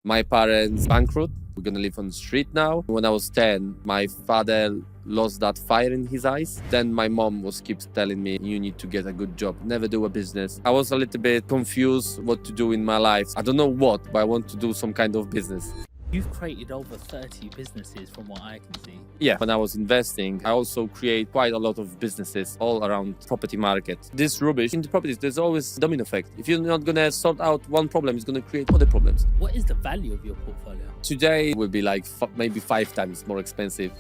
My parents bankrupt. We're gonna live on the street now. When I was 10, my father lost that fire in his eyes. Then my mom keeps telling me, you need to get a good job, never do a business. I was a little bit confused what to do in my life. I don't know what, but I want to do some kind of business. You've created over 30 businesses from what I can see. Yeah, when I was investing, I also create quite a lot of businesses all around property market. This rubbish in the properties, there's always domino effect. If you're not gonna sort out one problem, it's gonna create other problems. What is the value of your portfolio? Today it will be like maybe 5 times more expensive.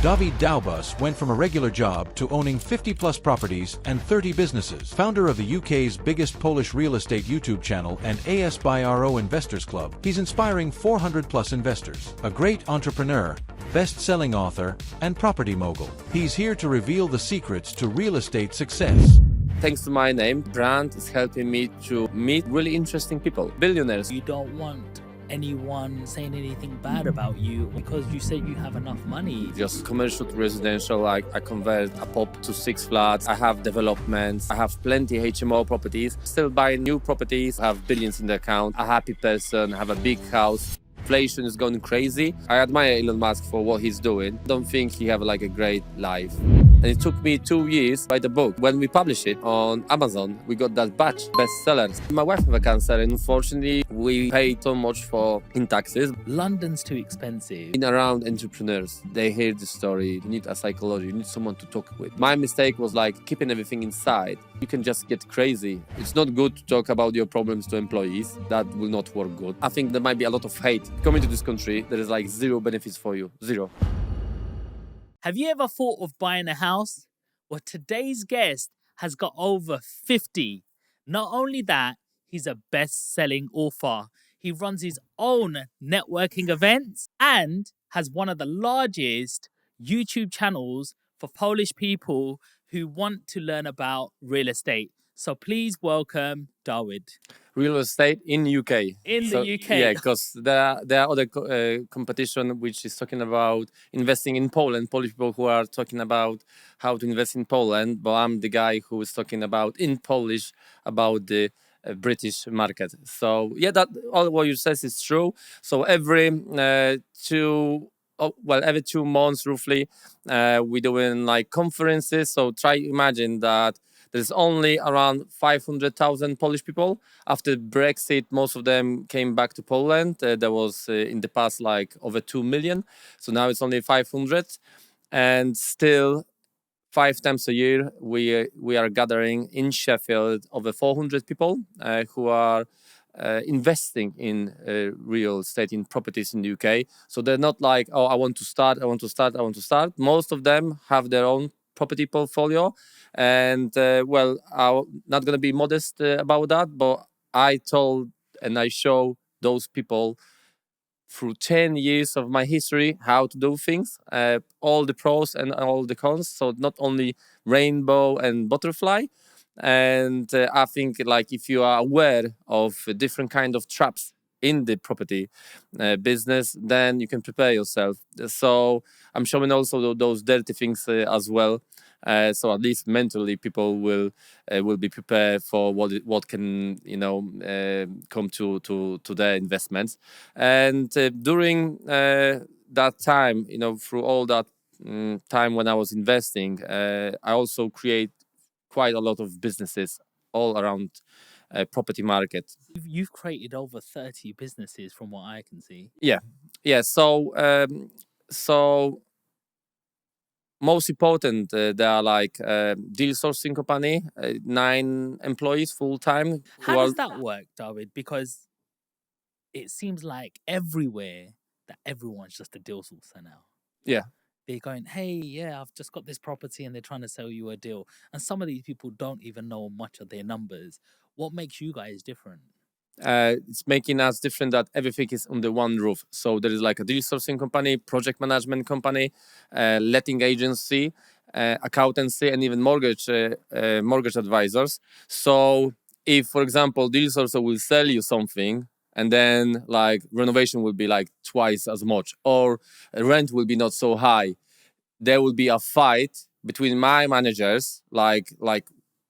Dawid Dowbusz went from a regular job to owning 50-plus properties and 30 businesses. Founder of the UK's biggest Polish real estate YouTube channel and ASBiRO Investors Club, he's inspiring 400-plus investors. A great entrepreneur, best-selling author, and property mogul. He's here to reveal the secrets to real estate success. Thanks to my name, brand is helping me to meet really interesting people, billionaires. You don't want anyone saying anything bad about you because you said you have enough money. Just commercial to residential, I convert a pop to 6 flats. I have developments. I have plenty HMO properties. Still buying new properties. I have billions in the account. A happy person. I have a big house. Inflation is going crazy. I admire Elon Musk for what he's doing. Don't think he have like a great life. And it took me 2 years to write the book. When we published it on Amazon, we got that badge, bestseller. My wife have a cancer, and unfortunately, we pay so much in taxes. London's too expensive. In around entrepreneurs, they hear the story. You need a psychologist, you need someone to talk with. My mistake was like keeping everything inside. You can just get crazy. It's not good to talk about your problems to employees. That will not work good. I think there might be a lot of hate. Coming to this country, there is like zero benefits for you. Zero. Have you ever thought of buying a house? Well, today's guest has got over 50. Not only that, he's a best-selling author. He runs his own networking events and has one of the largest YouTube channels for Polish people who want to learn about real estate. So please welcome Dawid. Real estate in UK. In the UK. Yeah, because there are other competition which is talking about investing in Poland. Polish people who are talking about how to invest in Poland, but I'm the guy who is talking about in Polish about the British market. So yeah, that all what you says is true. So every 2 months roughly, we're doing like conferences. So try imagine that there's only around 500,000 Polish people. After Brexit, most of them came back to Poland. There was in the past like over 2 million. So now it's only 500. And still 5 times a year, we are gathering in Sheffield over 400 people who are investing in real estate, in properties in the UK. So they're not like, oh, I want to start. Most of them have their own property portfolio. And I'm not going to be modest about that, but I told and I show those people through 10 years of my history how to do things, all the pros and all the cons. So not only rainbow and butterfly. And I think like if you are aware of different kind of traps in the property business, then you can prepare yourself. So I'm showing also those dirty things as well. So at least mentally, people will be prepared for what can come to their investments. And during that time, through all that time when I was investing, I also create quite a lot of businesses all around property market. You've created over 30 businesses from what I can see. Yeah. So most important, they are like deal sourcing company, 9 employees full time. How does that work, Dawid? Because it seems like everywhere that everyone's just a deal sourcer now. Yeah. They're going, hey, yeah, I've just got this property and they're trying to sell you a deal. And some of these people don't even know much of their numbers. What makes you guys different? It's making us different that everything is under one roof. So there is like a deal sourcing company, project management company, letting agency, accountancy, and even mortgage advisors. So if, for example, deal sourcer will sell you something, and then like renovation will be like twice as much, or rent will be not so high, there will be a fight between my managers, like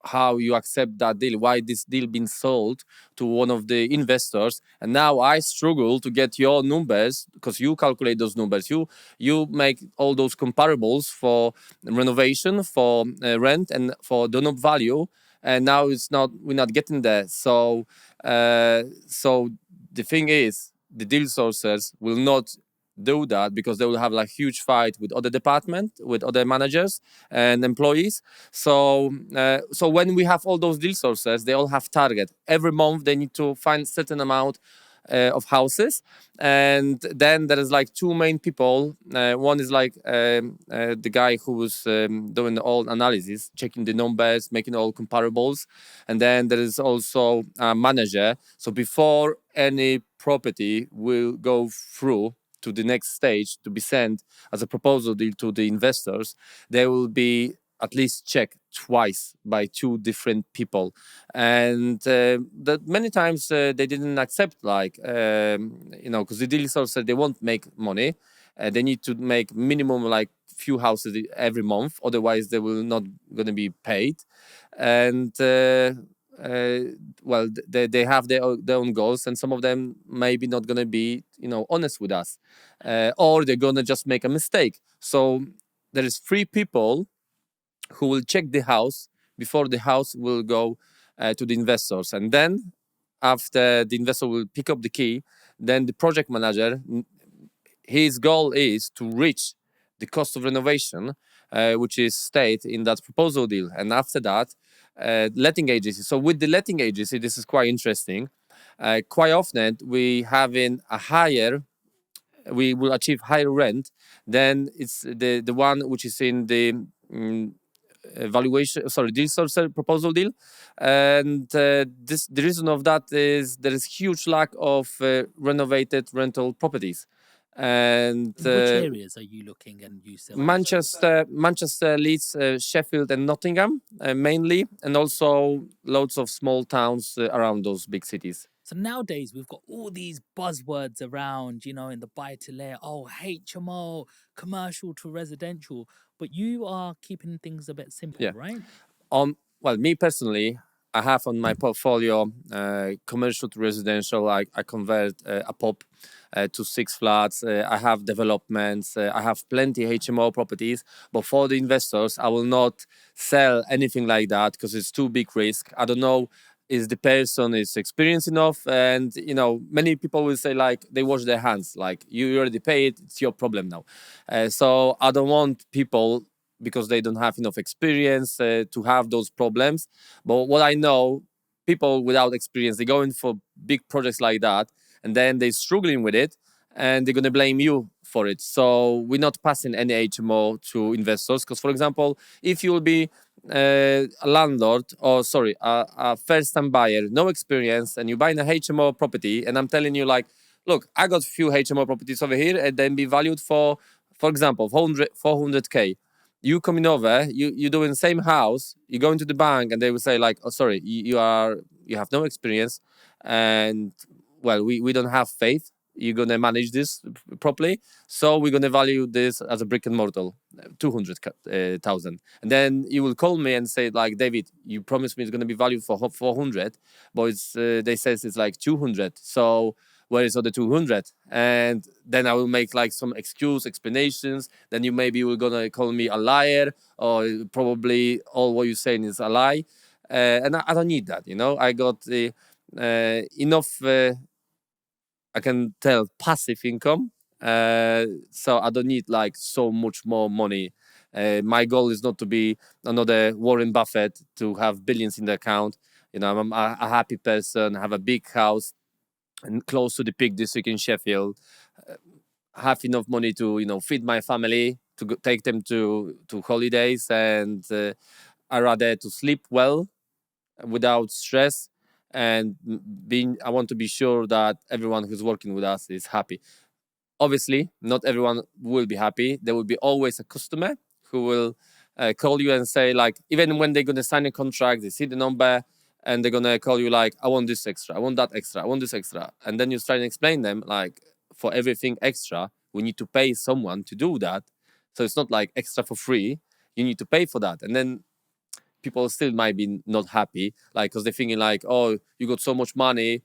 how you accept that deal, why this deal been sold to one of the investors, and now I struggle to get your numbers because you calculate those numbers, you make all those comparables for renovation, for rent, and for done-up value, and now we're not getting there. So the thing is, the deal sourcers will not do that because they will have like huge fight with other department, with other managers and employees. So when we have all those deal sources, they all have target. Every month they need to find certain amount of houses, and then there is like two main people. One is like the guy who was doing all analysis, checking the numbers, making all comparables, and then there is also a manager. So before any property will go through to the next stage to be sent as a proposal deal to the investors, they will be at least checked twice by two different people, and that many times they didn't accept, like because the deal source, they won't make money. They need to make minimum like few houses every month, otherwise they will not going to be paid. And uh, well, they have their own goals, and some of them maybe not going to be honest with us, or they're going to just make a mistake. So there is three people who will check the house before the house will go to the investors, and then after the investor will pick up the key, then the project manager, his goal is to reach the cost of renovation, which is stated in that proposal deal. And after that, letting agency. So with the letting agency, this is quite interesting. Quite often we will achieve higher rent than it's the one which is in the valuation, sorry, deal sourcer proposal deal. And the reason of that is there is huge lack of renovated rental properties. And In which areas are you looking and you sell? Manchester, Leeds, Sheffield, and Nottingham mainly, and also loads of small towns around those big cities. So nowadays we've got all these buzzwords around, in the buy to let, HMO, commercial to residential, but you are keeping things a bit simple, Yeah. right? Well, me personally, I have on my portfolio commercial to residential. I convert a pop to 6 flats. I have developments. I have plenty HMO properties. But for the investors, I will not sell anything like that because it's too big risk. I don't know is the person is experienced enough, and many people will say like they wash their hands, like you already paid, it's your problem now. So I don't want people, because they don't have enough experience, to have those problems. But what I know, people without experience, they go in for big projects like that, and then they're struggling with it, and they're going to blame you for it. So we're not passing any HMO to investors, because, for example, if you will be a landlord, or sorry, a first-time buyer, no experience, and you're buying a HMO property, and I'm telling you like, look, I got few HMO properties over here, and then be valued for example, 400K. You coming over, you doing the same house, you go into the bank, and they will say like, oh, sorry, you have no experience, and well, we don't have faith you're gonna manage this properly, so we're gonna value this as a brick and mortar, 200,000. And then you will call me and say like, David, you promised me it's gonna be valued for 400, but they says it's like 200. So where is other 200? And then I will make like some explanations. Then you maybe will gonna call me a liar, or probably all what you're saying is a lie. And I don't need that. I got enough. I can tell passive income. So I don't need like so much more money. My goal is not to be another Warren Buffett, to have billions in the account. I'm a happy person, have a big house and close to the Peak District in Sheffield. Have enough money to feed my family, to take them to holidays, and I rather to sleep well without stress, and I want to be sure that everyone who's working with us is happy. Obviously not everyone will be happy. There will be always a customer who will call you and say like, even when they're going to sign a contract, they see the number, and they're going to call you like, I want this extra, I want that extra, I want this extra. And then you try and explain them like, for everything extra we need to pay someone to do that. So it's not like extra for free, you need to pay for that. And then people still might be not happy, like, because they're thinking like, oh, you got so much money,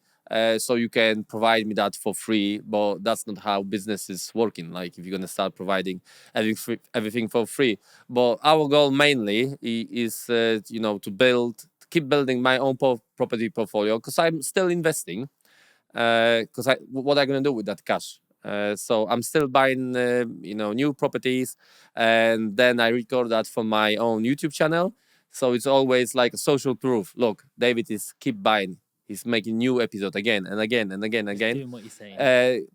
so you can provide me that for free. But that's not how business is working. Like, if you're gonna start providing everything for free. But our goal mainly is, to keep building my own property portfolio, because I'm still investing. Because what I'm gonna do with that cash? So I'm still buying, new properties, and then I record that for my own YouTube channel. So it's always like a social proof. Look, David is keep buying. He's making new episode again and again and again and again. Doing what you're saying.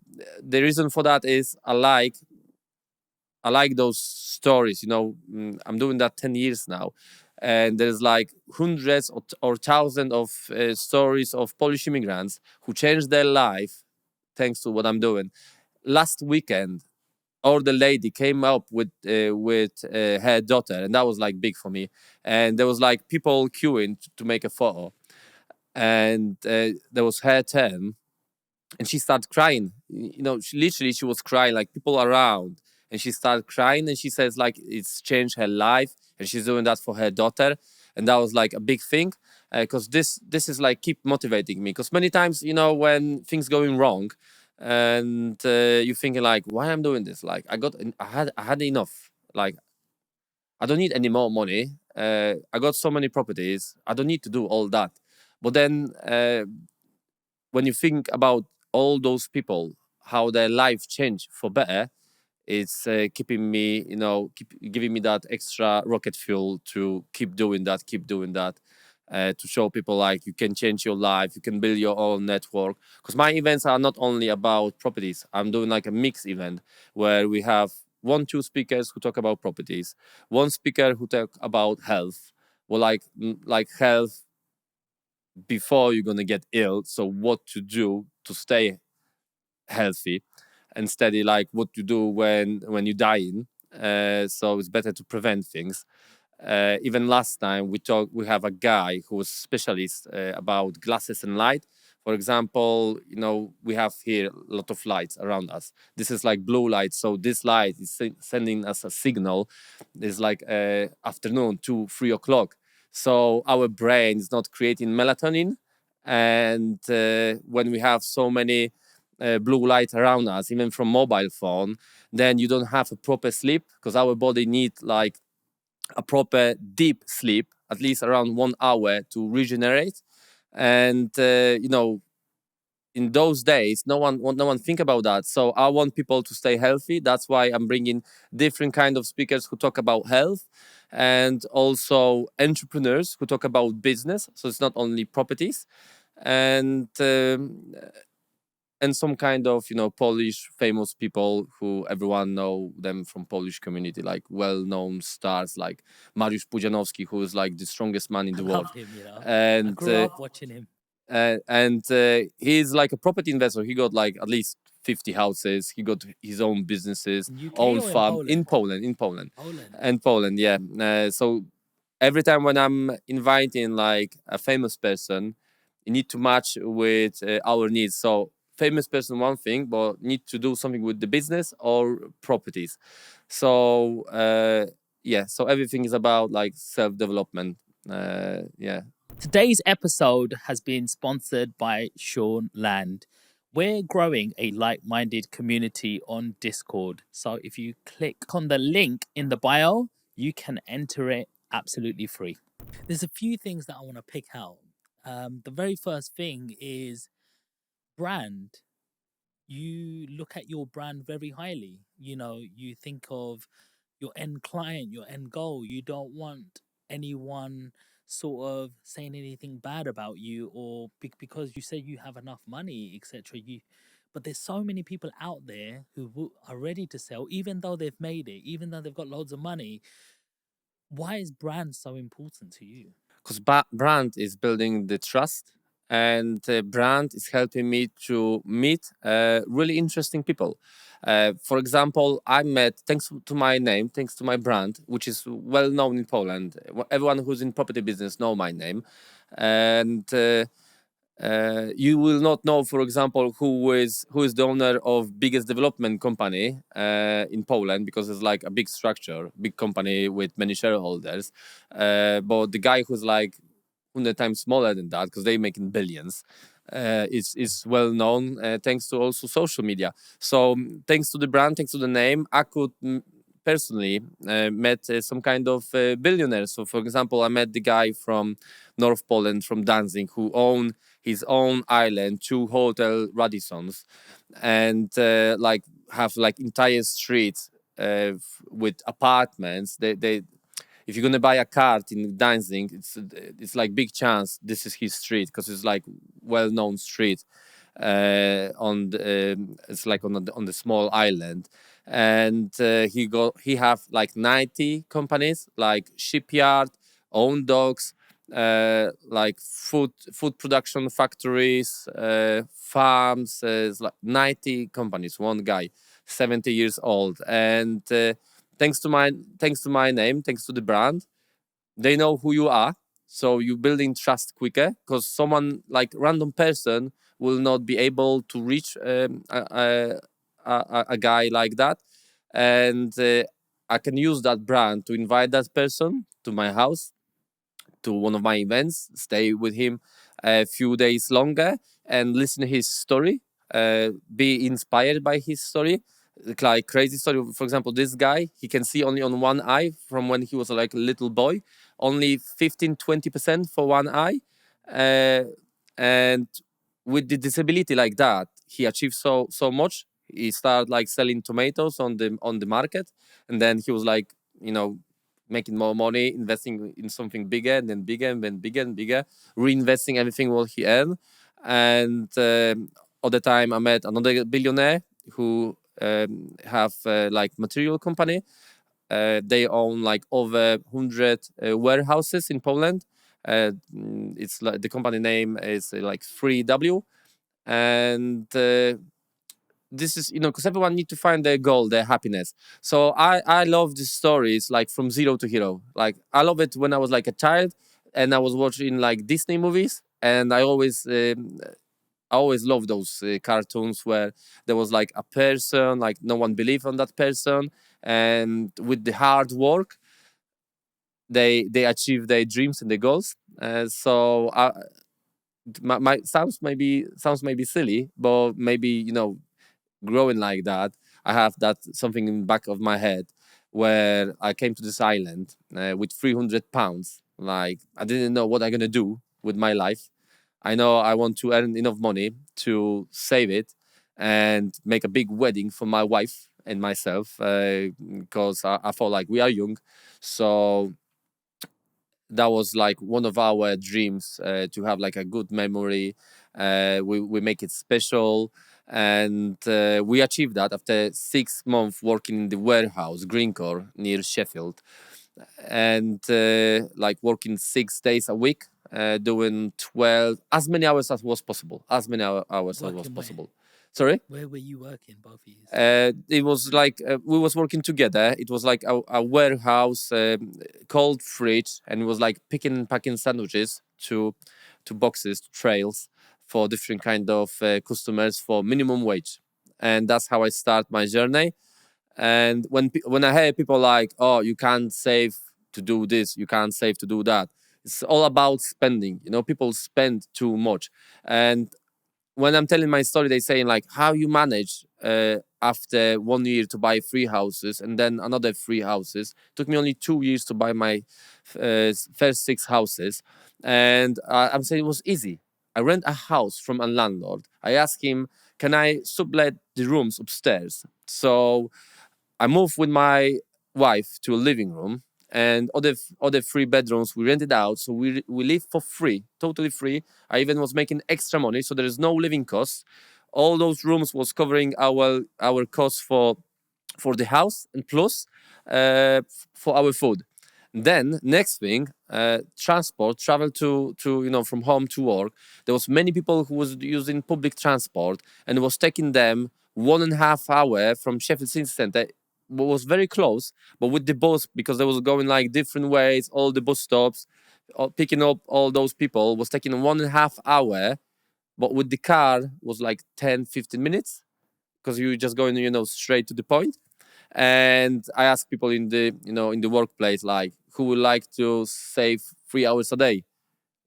The reason for that is I like those stories. I'm doing that 10 years now, and there's like hundreds or thousands of stories of Polish immigrants who changed their life thanks to what I'm doing. Last weekend, older lady came up with her daughter, and that was like big for me. And there was like people queuing to make a photo, and there was her turn, and she started crying. She was crying, like people around, and she started crying, and she says like it's changed her life, and she's doing that for her daughter. And that was like a big thing, because this is like keep motivating me, because many times, when things going wrong, and you're thinking like, why I'm doing this? Like, I had enough. Like, I don't need any more money. I got so many properties, I don't need to do all that. But then when you think about all those people, how their life changed for better, it's keeping me, keep giving me that extra rocket fuel to keep doing that, to show people like you can change your life, you can build your own network. Because my events are not only about properties. I'm doing like a mixed event where we have two speakers who talk about properties, one speaker who talk about health, well, like health before you're gonna get ill. So what to do to stay healthy, and study like what to do when you're dying. So it's better to prevent things. Even last time we have a guy who was specialist about glasses and light. For example, we have here a lot of lights around us. This is like blue light, so this light is sending us a signal. It's like afternoon, 2-3 o'clock. So our brain is not creating melatonin, and when we have so many blue light around us, even from mobile phone, then you don't have a proper sleep, because our body needs like a proper deep sleep, at least around 1 hour to regenerate. And in those days, no one think about that. So I want people to stay healthy. That's why I'm bringing different kind of speakers who talk about health, and also entrepreneurs who talk about business. So it's not only properties, and some kind of Polish famous people who everyone know them from Polish community, like well-known stars like Mariusz Pudzianowski, who is like the strongest man in the I world. love him, I And grew up watching him. he's like a property investor. He got like at least 50 houses. He got his own businesses, In UK own or in farm Poland? in Poland. Poland. And Poland, yeah. So every time when I'm inviting like a famous person, you need to match with our needs. So famous person one thing, but need to do something with the business or properties. So so everything is about like self-development. Yeah. Today's episode has been sponsored by Sean Land. We're growing a like-minded community on Discord. So if you click on the link in the bio, you can enter it absolutely free. There's a few things that I want to pick out. The very first thing is brand. You look at your brand very highly. You think of your end client, your end goal. You don't want anyone sort of saying anything bad about you, or because you say you have enough money, etc. But there's so many people out there who are ready to sell, even though they've made it, even though they've got loads of money. Why is brand so important to you? Because brand is building the trust, and brand is helping me to meet really interesting people. For example, I met, thanks to my name, thanks to my brand, which is well known in Poland. Everyone who's in property business know my name, and You will not know, for example, who is the owner of biggest development company in Poland, because it's like a big structure, big company with many shareholders. But the guy who's like 100 times smaller than that, because they're making billions, is well known thanks to also social media. So thanks to the brand, thanks to the name, I could personally met some kind of billionaires. So for example, I met the guy from North Poland, from Danzig, who own his own island, 2 hotel Radissons, and like have like entire streets with apartments. They if you're gonna buy a cart in Danzig, it's like big chance this is his street, because it's like well-known street on the, it's like on the small island. And he have like 90 companies, like shipyard, own docks, like food production factories, farms. It's like 90 companies, one guy, 70 years old. And thanks to my name, thanks to the brand, they know who you are. So you building trust quicker, because someone like random person will not be able to reach a guy like that. And I can use that brand to invite that person to my house, to one of my events, stay with him a few days longer and listen to his story, be inspired by his story. Like crazy story. For example, this guy, he can see only on one eye from when he was like a little boy, only 15-20% for one eye. Uh, and with the disability like that, he achieved so much. He started like selling tomatoes on the market, and then he was like, making more money, investing in something bigger, and then bigger, and then bigger and bigger, reinvesting everything what he earned. And all the time, I met another billionaire who have like material company. They own like over 100 warehouses in Poland. It's like the company name is like 3W. And this is, because everyone need to find their goal, their happiness. So I love these stories, like from zero to hero. Like I love it when I was like a child and I was watching like Disney movies, and I always love those cartoons where there was like a person, like no one believed on that person, and with the hard work, they achieve their dreams and their goals. So my sounds maybe silly, but maybe growing like that, I have that something in the back of my head, where I came to this island with 300 pounds. Like I didn't know what I'm gonna do with my life. I know I want to earn enough money to save it and make a big wedding for my wife and myself, because I felt like we are young. So that was like one of our dreams, to have like a good memory. We make it special, and we achieved that after 6 months working in the warehouse Greencore near Sheffield, and like working 6 days a week, doing 12, as many hours as was possible, as many hours as was Working where? possible. Sorry. Where were you working, both of you? It was like we was working together. It was like a warehouse, cold fridge, and it was like picking and packing sandwiches to boxes, to trails, for different kind of customers for minimum wage. And that's how I start my journey. And when I hear people like, "Oh, you can't save to do this, you can't save to do that," it's all about spending. People spend too much. And when I'm telling my story, they saying like, how you manage after 1 year to buy 3 houses and then another 3 houses. Took me only 2 years to buy my first 6 houses, and I'm saying it was easy. I rent a house from a landlord. I ask him, can I sublet the rooms upstairs? So I moved with my wife to a living room, and other 3 bedrooms we rented out. So we live for free, totally free. I even was making extra money, so there is no living costs. All those rooms was covering our costs for the house, and plus for our food. Then next thing, transport, travel to from home to work. There was many people who was using public transport, and it was taking them 1.5 hour from Sheffield City Centre. Was very close, but with the bus, because they was going like different ways, all the bus stops, picking up all those people, was taking 1.5 hour but with the car was like 10-15 minutes, because you just going straight to the point. And I ask people in the in the workplace, like, who would like to save 3 hours a day.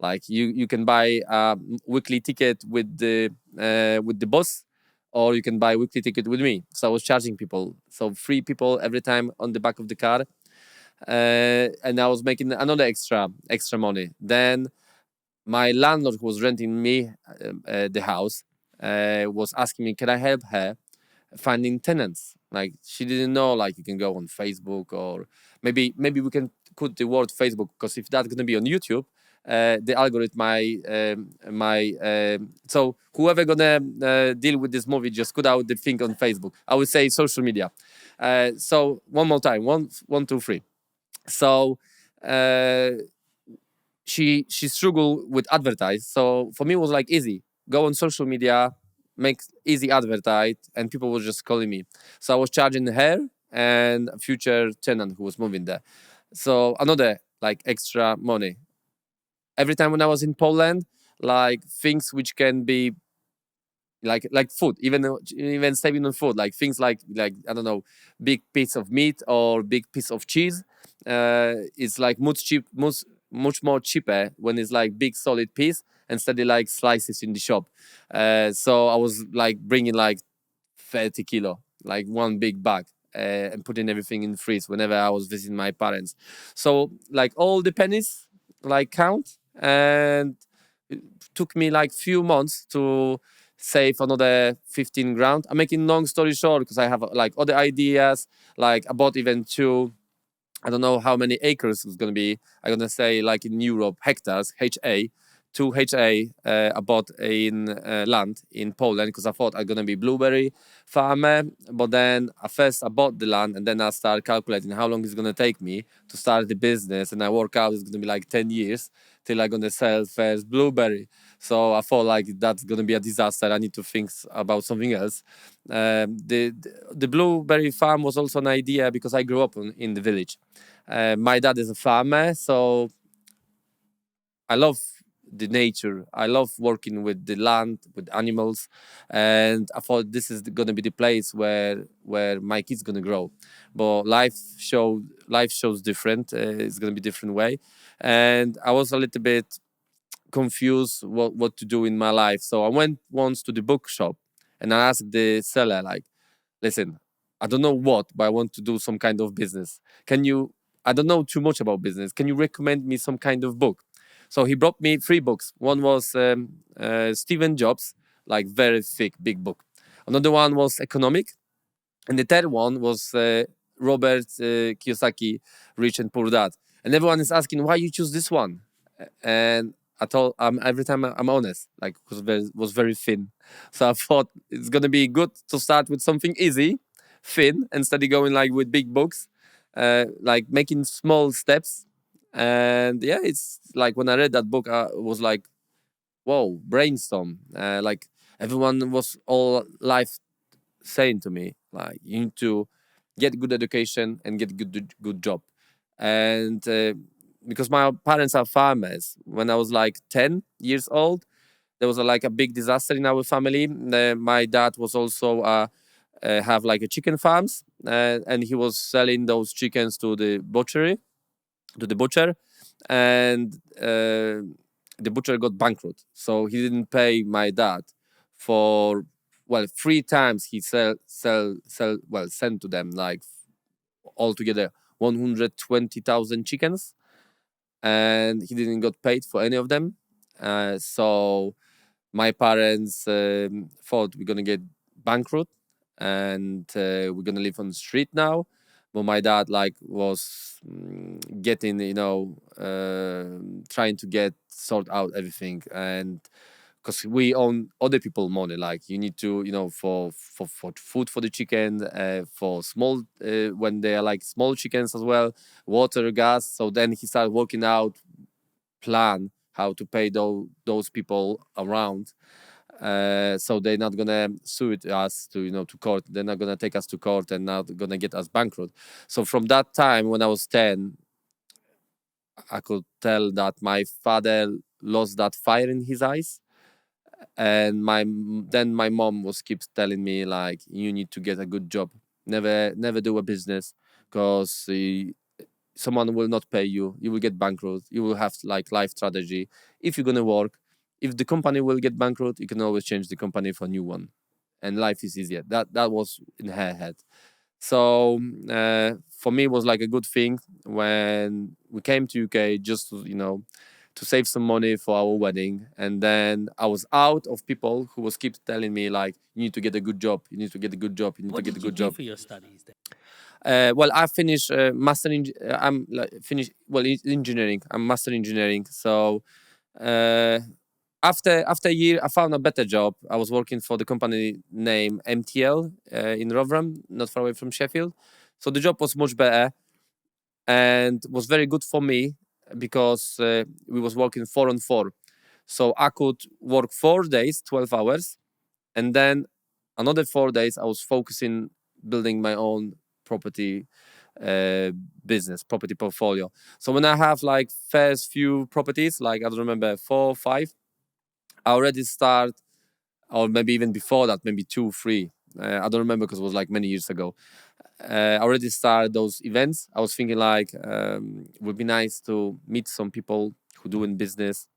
Like, you can buy a weekly ticket with the boss, or you can buy a weekly ticket with me. So I was charging people, so 3 people every time on the back of the car, and I was making another extra money. Then my landlord, who was renting me the house, was asking me, can I help her finding tenants? Like, she didn't know, like, you can go on Facebook, or maybe we can put the word Facebook, because if that's going to be on YouTube, the algorithm so whoever gonna deal with this movie, just put out the thing on Facebook. I would say social media. So one more time, one, two, three. So uh, she struggled with advertise. So for me, it was like easy. Go on social media, make easy advertise, and people were just calling me. So I was charging her and a future tenant who was moving there. So another like extra money. Every time when I was in Poland, like things which can be like food, even saving on food, like things like I don't know, big piece of meat or big piece of cheese. It's like much more cheaper when it's like big solid piece instead of like slices in the shop. So I was like bringing like 30 kilo, like one big bag, and putting everything in freeze whenever I was visiting my parents. So like all the pennies like count, and it took me like few months to save another 15 grand. I'm making long story short, because I have like other ideas. Like, I bought even two, I don't know how many acres it's going to be. I'm going to say, like, in Europe, hectares, HA, 2 HA. I bought in land in Poland, because I thought I'm going to be blueberry farmer. But then first I bought the land, and then I started calculating how long it's going to take me to start the business. And I work out it's going to be like 10 years till I'm going to sell first blueberry. So I thought like that's going to be a disaster. I need to think about something else. The blueberry farm was also an idea because I grew up in the village. My dad is a farmer, so I love the nature. I love working with the land, with animals, and I thought this is going to be the place where my kids going to grow. But life shows different. It's going to be different way, and I was a little bit confused what to do in my life. So I went once to the bookshop, and I asked the seller, like, listen, I don't know what, but I want to do some kind of business. Can you, I don't know too much about business. Can you recommend me some kind of book? So he brought me 3 books. One was Stephen Jobs, like very thick, big book. Another one was economic. And the third one was Robert Kiyosaki, Rich and Poor Dad. And everyone is asking, why you choose this one? And I told every time I'm honest, like, was very thin. So I thought it's gonna be good to start with something easy, thin, instead of going like with big books, like making small steps. And yeah, it's like when I read that book, I was like, whoa, brainstorm. Like, everyone was all life saying to me, like, you need to get good education and get good job. And because my parents are farmers, when I was like 10 years old, there was like a big disaster in our family. My dad was also have like a chicken farms, and he was selling those chickens to the butcher, and the butcher got bankrupt, so he didn't pay my dad for, well, 3 times he sent to them, like, altogether 120,000 chickens, and he didn't got paid for any of them. So my parents thought we're gonna get bankrupt, and we're gonna live on the street now. But my dad, like, was getting, trying to get sort out everything. And because we own other people money, like, you need to, for food for the chicken, for small when they are like small chickens as well, water, gas. So then he started working out plan how to pay those people around, so they're not gonna sue us to court. They're not gonna take us to court and not gonna get us bankrupt. So from that time, when I was 10, I could tell that my father lost that fire in his eyes, And then my mom was keeps telling me like, you need to get a good job, never do a business, because someone will not pay you, you will get bankrupt, you will have like life strategy. If you're gonna work, if the company will get bankrupt, you can always change the company for a new one, and life is easier. That was in her head. So for me, it was like a good thing when we came to UK, just to, to save some money for our wedding. And then I was out of people who was keep telling me like, you need to get a good job, you need to get a good job, you need What to get did a you good do job. for your studies then? Well, I finished master in I'm like finished well engineering. I'm master engineering. So uh, after a year, I found a better job. I was working for the company name MTL in Rotherham, not far away from Sheffield. So the job was much better and was very good for me because we was working 4 on 4. So I could work 4 days, 12 hours, and then another 4 days I was focusing building my own property uh, business, property portfolio. So when I have like first few properties, like I don't remember 4, 5, I already start, or maybe even before that, maybe 2, 3. I don't remember because it was like many years ago. I already started those events. I was thinking like, it would be nice to meet some people who do in business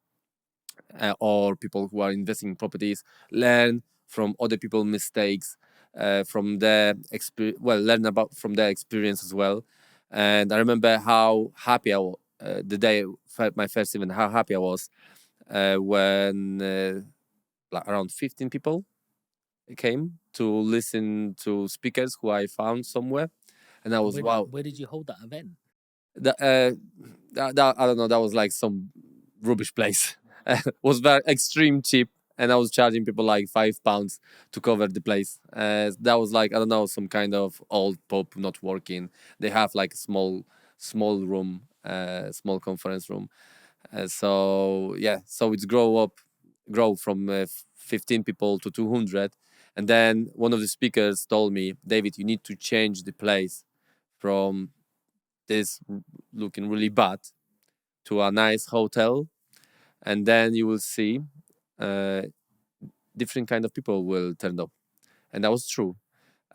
or people who are investing in properties, learn from other people's mistakes, from their experience, well, learn about from their experience as well. And I remember how happy the day my first event, how happy I was when like around 15 people came to listen to speakers who I found somewhere, and I was wow. Where did you hold that event? I don't know. That was like some rubbish place. Was very extreme cheap, and I was charging people like £5 to cover the place. That was like, I don't know, some kind of old pub not working. They have like a small room, small conference room. So yeah, so it's grow from 15 people to 200. And then one of the speakers told me, David, you need to change the place from this looking really bad to a nice hotel, and then you will see uh, different kind of people will turn up. And that was true.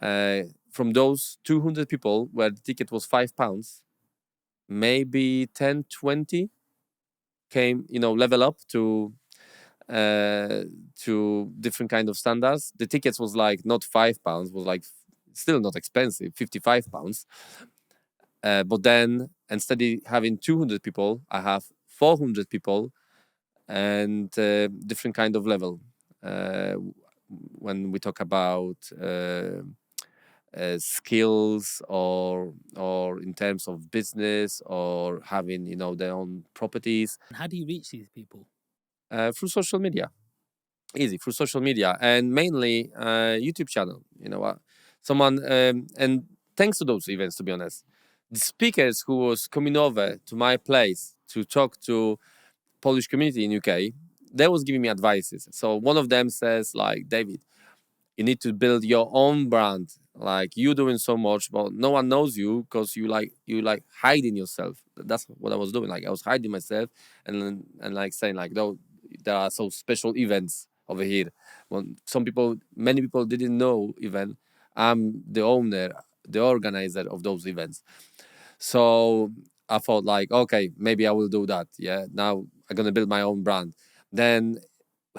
From those 200 people where the ticket was £5, maybe 10, 20 came, level up to different kind of standards. The tickets was like not £5, was like still not expensive, £55. But then instead of having 200 people, I have 400 people and different kind of level. Uh, when we talk about skills or in terms of business or having their own properties And how do you reach these people? through social media, easy through social media, and mainly YouTube channel. Someone and thanks to those events, to be honest, the speakers who was coming over to my place to talk to Polish community in UK, they was giving me advices. So one of them says like, David, you need to build your own brand. Like, you doing so much, but no one knows you because you hiding yourself. That's what I was doing. Like, I was hiding myself and like saying like, no, there are so special events over here. When many people didn't know even I'm the owner, the organizer of those events. So I thought like, okay, maybe I will do that. Yeah, now I'm gonna build my own brand. Then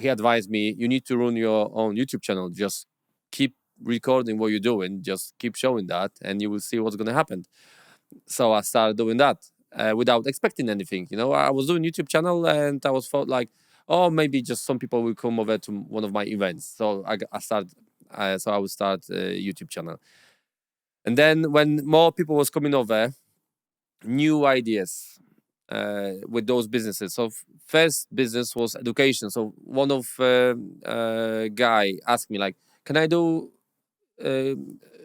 he advised me, you need to run your own YouTube channel. Just keep recording what you're doing. Just keep showing that, and you will see what's gonna happen. So I started doing that without expecting anything. I was doing YouTube channel, and I was thought like, oh, maybe just some people will come over to one of my events. So I started. So I would start a YouTube channel, and then when more people was coming over, new ideas with those businesses. So first business was education. So one of guy asked me like, can I do uh,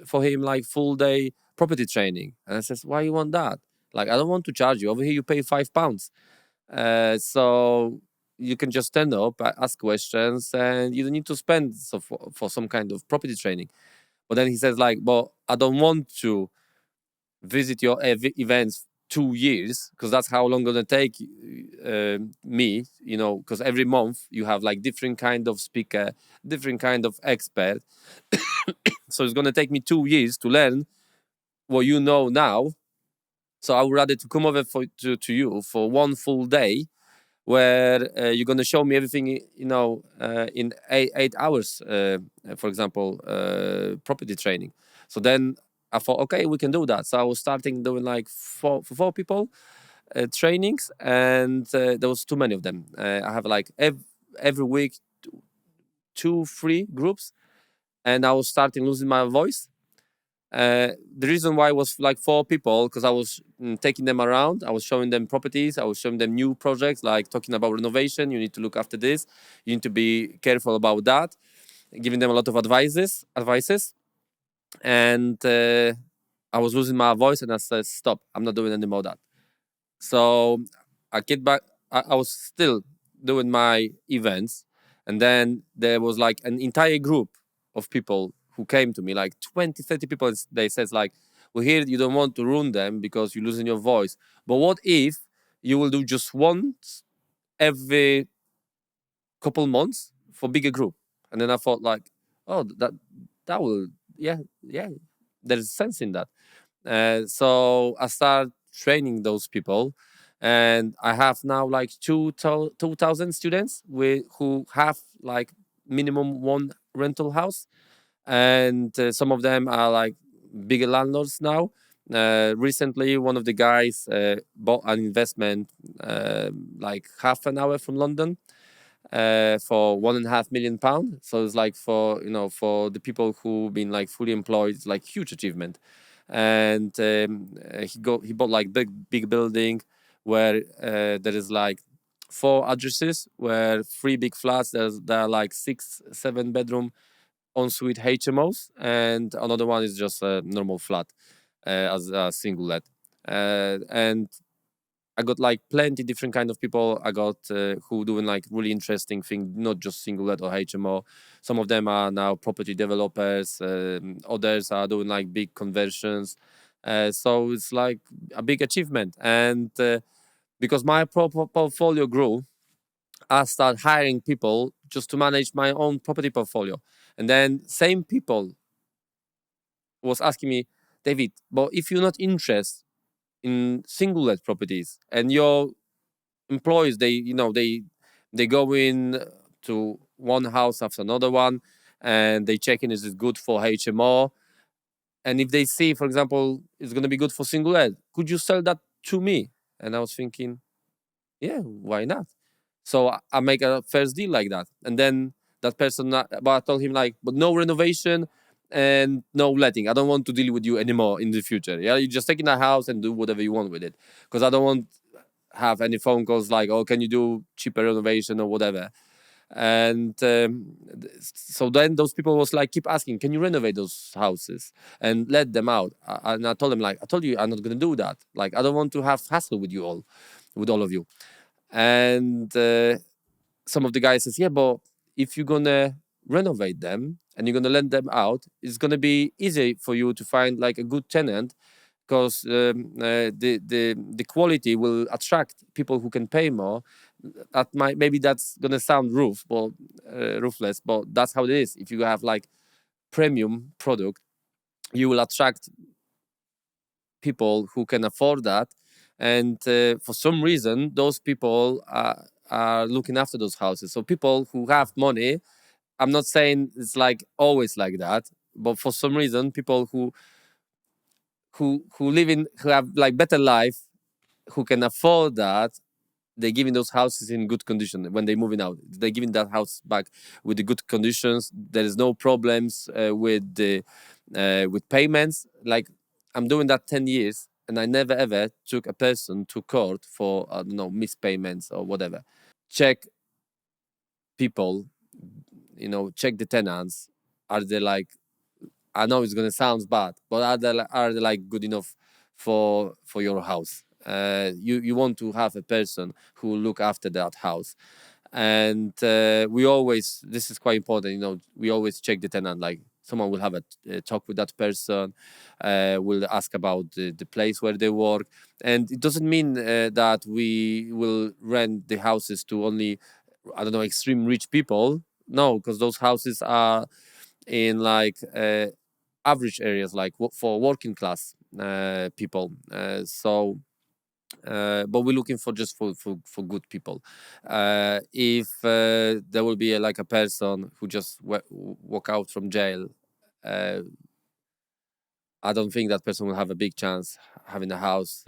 for him like full day property training? And I says, why you want that? Like, I don't want to charge you. Over here you pay £5. So you can just stand up, ask questions, and you don't need to spend so for some kind of property training. But then he says like, but I don't want to visit your events 2 years, because that's how long gonna take me, because every month you have like different kind of speaker, different kind of expert. So it's gonna take me 2 years to learn what you know now. So I would rather to come over to you for one full day, where you're gonna show me everything, in 8 hours, for example, property training. So then I thought, okay, we can do that. So I was starting doing like four people trainings, and there was too many of them. I have like every week 2-3 groups, and I was starting losing my voice. The reason why it was like 4 people, because I was taking them around. I was showing them properties. I was showing them new projects, like talking about renovation. You need to look after this. You need to be careful about that. Giving them a lot of advices, and I was losing my voice, and I said, "Stop! I'm not doing any more of that." So I get back. I was still doing my events, and then there was like an entire group of people who came to me, like 20, 30 people. They says like, "We hear you don't want to ruin them because you're losing your voice, but what if you will do just once every couple months for bigger group?" And then I thought like, "Oh, that will, yeah, there's sense in that." So I started training those people, and I have now like 2,000 students who have like minimum one rental house, and some of them are like bigger landlords now. Recently, one of the guys bought an investment like half an hour from London for £1.5 million. So it's like for the people who've been like fully employed, it's like huge achievement. And he bought like big building where there is like 4 addresses, where 3 big flats. There are like 6-7 bedroom ensuite HMOs, and another one is just a normal flat as a single let. And I got like plenty different kind of people. I got who doing like really interesting thing, not just single let or HMO. Some of them are now property developers. Others are doing like big conversions. So it's like a big achievement. And because my portfolio grew, I started hiring people just to manage my own property portfolio. And then same people was asking me, David, but if you're not interested in single let properties, and your employees, they go in to one house after another one, and they check in, is it good for HMO, and if they see, for example, it's going to be good for single let, could you sell that to me? And I was thinking, yeah, why not? So I make a first deal like that, and then that person, but I told him like, but no renovation and no letting. I don't want to deal with you anymore in the future. Yeah, you just take in a house and do whatever you want with it, because I don't want have any phone calls like, oh, can you do cheaper renovation or whatever. And so then those people was like, keep asking, can you renovate those houses and let them out? And I told them like, I told you I'm not going to do that. Like, I don't want to have hassle with all of you. And some of the guys says, yeah, but if you're going to renovate them and you're going to lend them out, it's going to be easy for you to find like a good tenant, because the quality will attract people who can pay more. Maybe that's gonna sound ruthless, but that's how it is. If you have like premium product, you will attract people who can afford that, and for some reason, those people are looking after those houses. So people who have money, I'm not saying it's like always like that, but for some reason, people who have like better life, who can afford that, they're giving those houses in good condition. When they're moving out, they're giving that house back with the good conditions. There is no problems with payments. Like, I'm doing that 10 years, and I never ever took a person to court for I don't know, missed payments or whatever. Check people, check the tenants. Are they like, I know it's gonna sound bad, but are they like good enough for your house? You want to have a person who will look after that house, and we always, this is quite important. We always check the tenant. Like, someone will have a talk with that person, will ask about the place where they work, and it doesn't mean that we will rent the houses to only, I don't know, extreme rich people. No, because those houses are in like average areas, like for working class people. But we're looking for just for good people. If there will be like a person who just walk out from jail, uh, I don't think that person will have a big chance having a house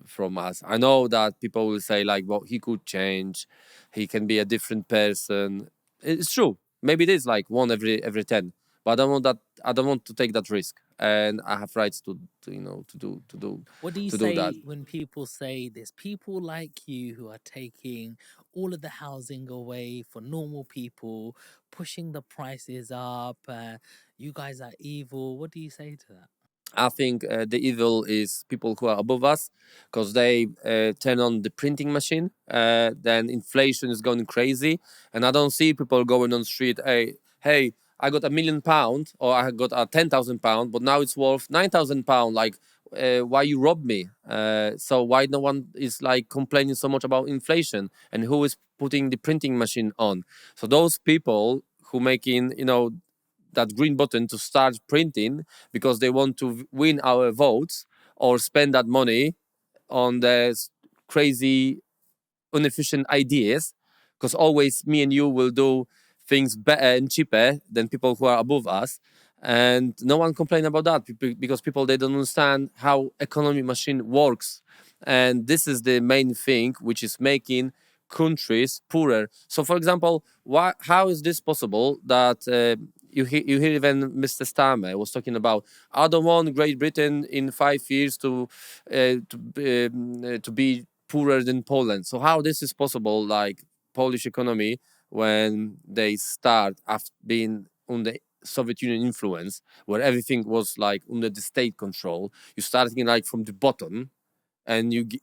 from us. I know that people will say like, well, he could change, he can be a different person. It's true. Maybe it is like one every 10, but I don't want that. I don't want to take that risk, and I have rights to What do you to do that. say when people say there's people like you who are taking all of the housing away for normal people, pushing the prices up? You guys are evil. What do you say to that? I think the evil is people who are above us, because they turn on the printing machine. Then inflation is going crazy, and I don't see people going on the street. Hey, I got £1 million, or I got a £10,000, but now it's worth £9,000. Like, why you rob me? So why no one is like complaining so much about inflation, and who is putting the printing machine on? So those people who making that green button to start printing because they want to win our votes or spend that money on the crazy inefficient ideas, because always me and you will do things better and cheaper than people who are above us, and no one complain about that because people, they don't understand how economy machine works, and this is the main thing which is making countries poorer. So for example, how is this possible that you hear even Mr. Starmer was talking about, I don't want Great Britain in 5 years to be poorer than Poland. So how this is possible, like Polish economy, when they start after being under Soviet Union influence, where everything was like under the state control, you starting like from the bottom, and you get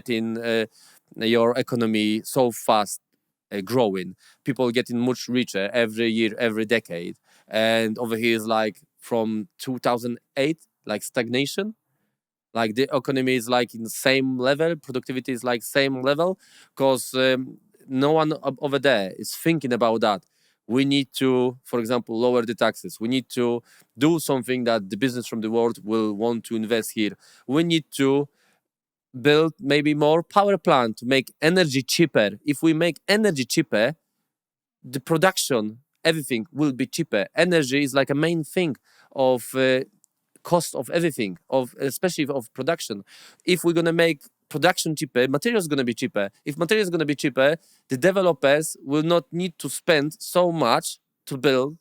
in your economy so fast growing, people getting much richer every year, every decade, and over here is like from 2008, like stagnation, like the economy is like in the same level, productivity is like same level, because no one over there is thinking about that. We need to, for example, lower the taxes. We need to do something that the business from the world will want to invest here. We need to build maybe more power plant to make energy cheaper. If we make energy cheaper, the production, everything will be cheaper. Energy is like a main thing of cost of everything, of especially of production. If we're gonna make production cheaper, material is gonna be cheaper. If material is gonna be cheaper, the developers will not need to spend so much to build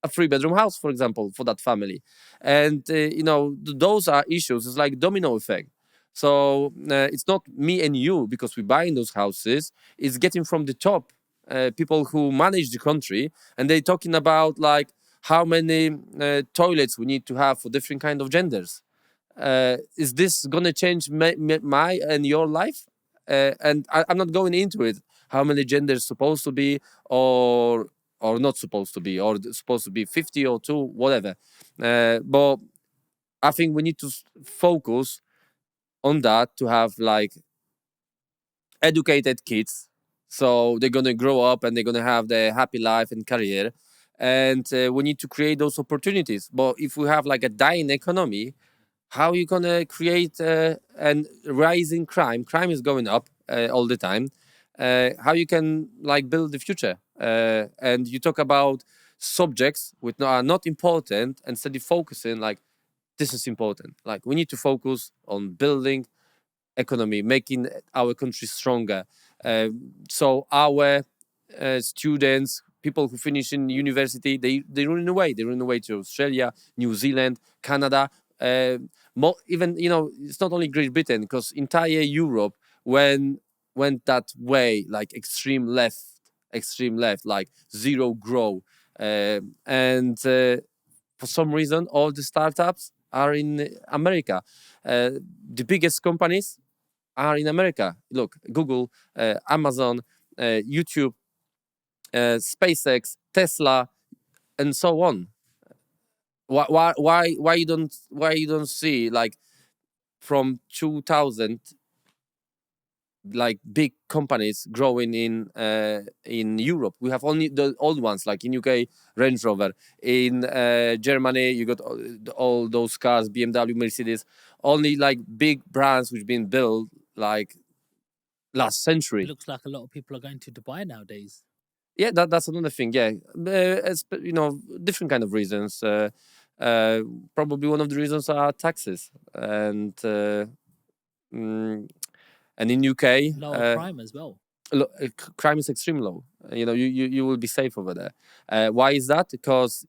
a 3-bedroom house, for example, for that family. And those are issues. It's like domino effect. So it's not me and you because we're buying those houses. It's getting from the top, people who manage the country, and they're talking about like how many toilets we need to have for different kind of genders. Is this gonna change my and your life? And I'm not going into it. How many genders supposed to be, or not supposed to be, or supposed to be 50 or two, whatever. But I think we need to focus on that to have like educated kids, so they're gonna grow up and they're gonna have their happy life and career, and we need to create those opportunities. But if we have like a dying economy, how are you gonna create an rising crime is going up all the time. How you can like build the future, and you talk about subjects which are not important, and instead of focusing like this is important, like we need to focus on building economy, making our country stronger. So our students, people who finish in university, they run away. They run away to Australia, New Zealand, Canada. Even it's not only Great Britain, because entire Europe went that way, like extreme left, like zero grow, and for some reason all the startups are in America. The biggest companies are in America. Look, Google, Amazon, YouTube, SpaceX, Tesla. and so on. Why you don't see like from 2000 like big companies growing in Europe? We have only the old ones, like in UK, Range Rover. In Germany, you got all those cars, BMW, Mercedes. Only like big brands which been built like last It century. looks like a lot of people are going to Dubai nowadays. Yeah, that's another thing. Yeah, you know, different kind of reasons. Uh, Probably one of the reasons are taxes mm, and in UK. Lower crime as well. Crime is extremely low. You know, you will be safe over there. Why is that? Because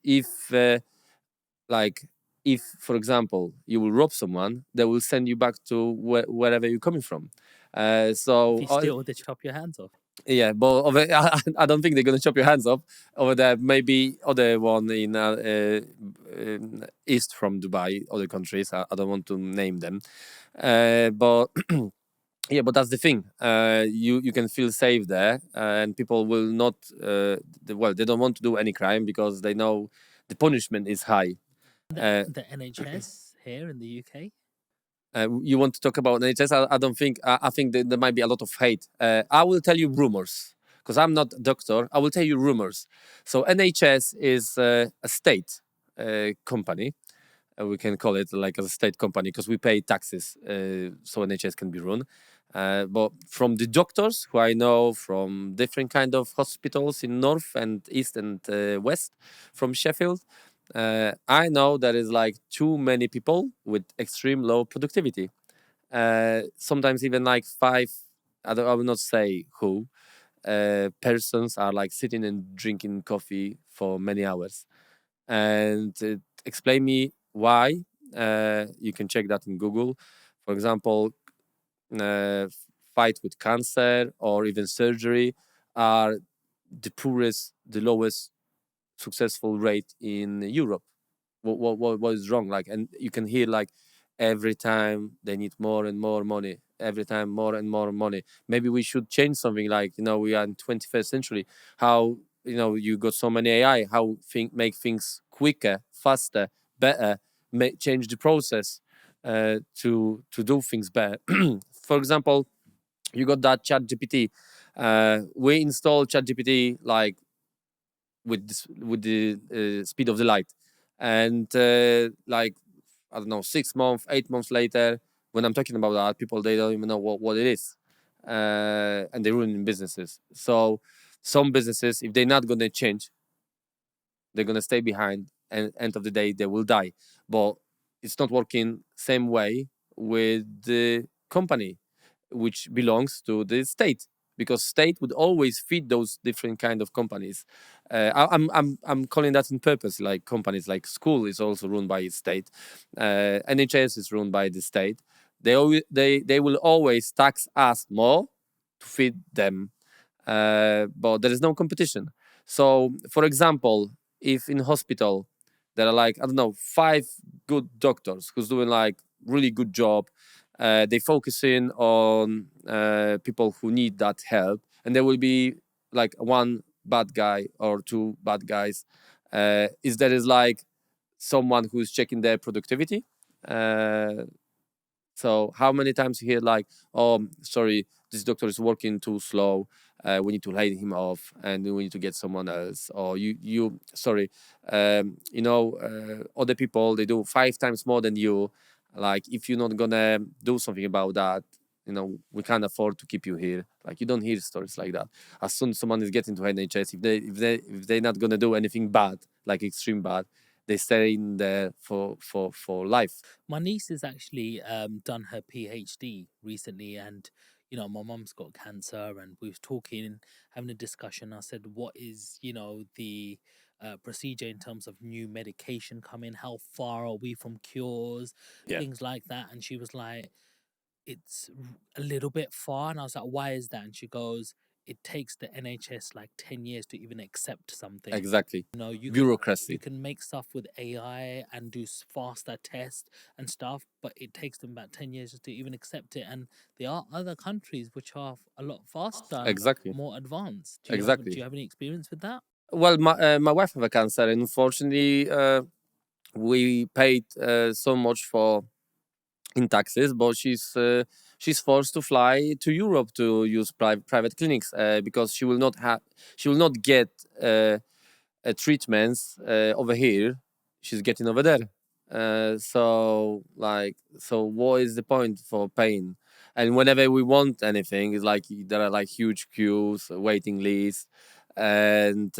like if, for example, you will rob someone, they will send you back to wherever you're coming from. If you steal, they chop your hands off. Yeah, but I don't think they're gonna chop your hands off over there. Maybe other one in east from Dubai, other countries. I don't want to name them, but yeah, but that's the thing. You can feel safe there, and people will not. Well, they don't want to do any crime because they know the punishment is high. The NHS here in the UK. You want to talk about NHS? I don't think. I think there might be a lot of hate. I will tell you rumors because I'm not a doctor. I will tell you rumors. So NHS is a state company. We can call it like a state company because we pay taxes, so NHS can be run. But from the doctors who I know from different kind of hospitals in north and east and west, from Sheffield, I know there is like too many people with extreme low productivity. Sometimes even like five. I will not say who. Persons are like sitting and drinking coffee for many hours, and explain me why. You can check that in Google. For example, uh, fight with cancer or even surgery are the poorest, the lowest successful rate in Europe. What is wrong? Like, and you can hear like every time they need more and more money. Every time more and more money. Maybe we should change something. Like, you know, we are in 21st century. How, you know, you got so many AI. How make things quicker, faster, better. Change the process to do things better. For example, you got that Chat GPT. We installed Chat GPT like with the speed of the light, and like I don't know, 6 months, 8 months later, when I'm talking about that, people they don't even know what it is, and they're ruining businesses. So some businesses, if they're not gonna change, they're gonna stay behind, and end of the day they will die. But it's not working same way with the company which belongs to the state, because state would always feed those different kind of companies. I'm calling that in purpose, like companies like school is also run by state, NHS is run by the state. They will always tax us more to feed them, but there is no competition. So, for example, if in hospital there are like I don't know 5 good doctors who's doing like really good job, they focusing on people who need that help, and there will be like one bad guy or two bad guys. Is there is like someone who's checking their productivity? Uh, so how many times you hear like, oh, sorry, this doctor is working too slow. We need to lay him off, and we need to get someone else. Or sorry, you know, other people they do 5 times more than you. Like if you're not gonna do something about that, you know, we can't afford to keep you here. Like you don't hear stories like that. As soon as someone is getting to NHS, if they're not gonna do anything bad, like extreme bad, they stay in there for life. My niece has actually done her PhD recently, and my mum's got cancer, and we was talking, having a discussion. I said, "What is the procedure in terms of new medication coming? How far are we from cures, Yeah. things like that?" And she was like, "It's a little bit far," and I was like, "Why is that?" And she goes, "It takes the NHS like 10 years to even accept something." Exactly. You Bureaucracy. can make stuff with AI and do faster tests and stuff, but it takes them about 10 years just to even accept it. And there are other countries which are a lot faster, Exactly. more advanced. Do you Exactly. have any experience with that? Well, my wife have a cancer, and unfortunately, we paid so much for in taxes, but she's forced to fly to Europe to use private clinics because she will not get treatments over here. She's getting over there. So what is the point for paying? And whenever we want anything, it's like there are like huge queues, waiting lists, and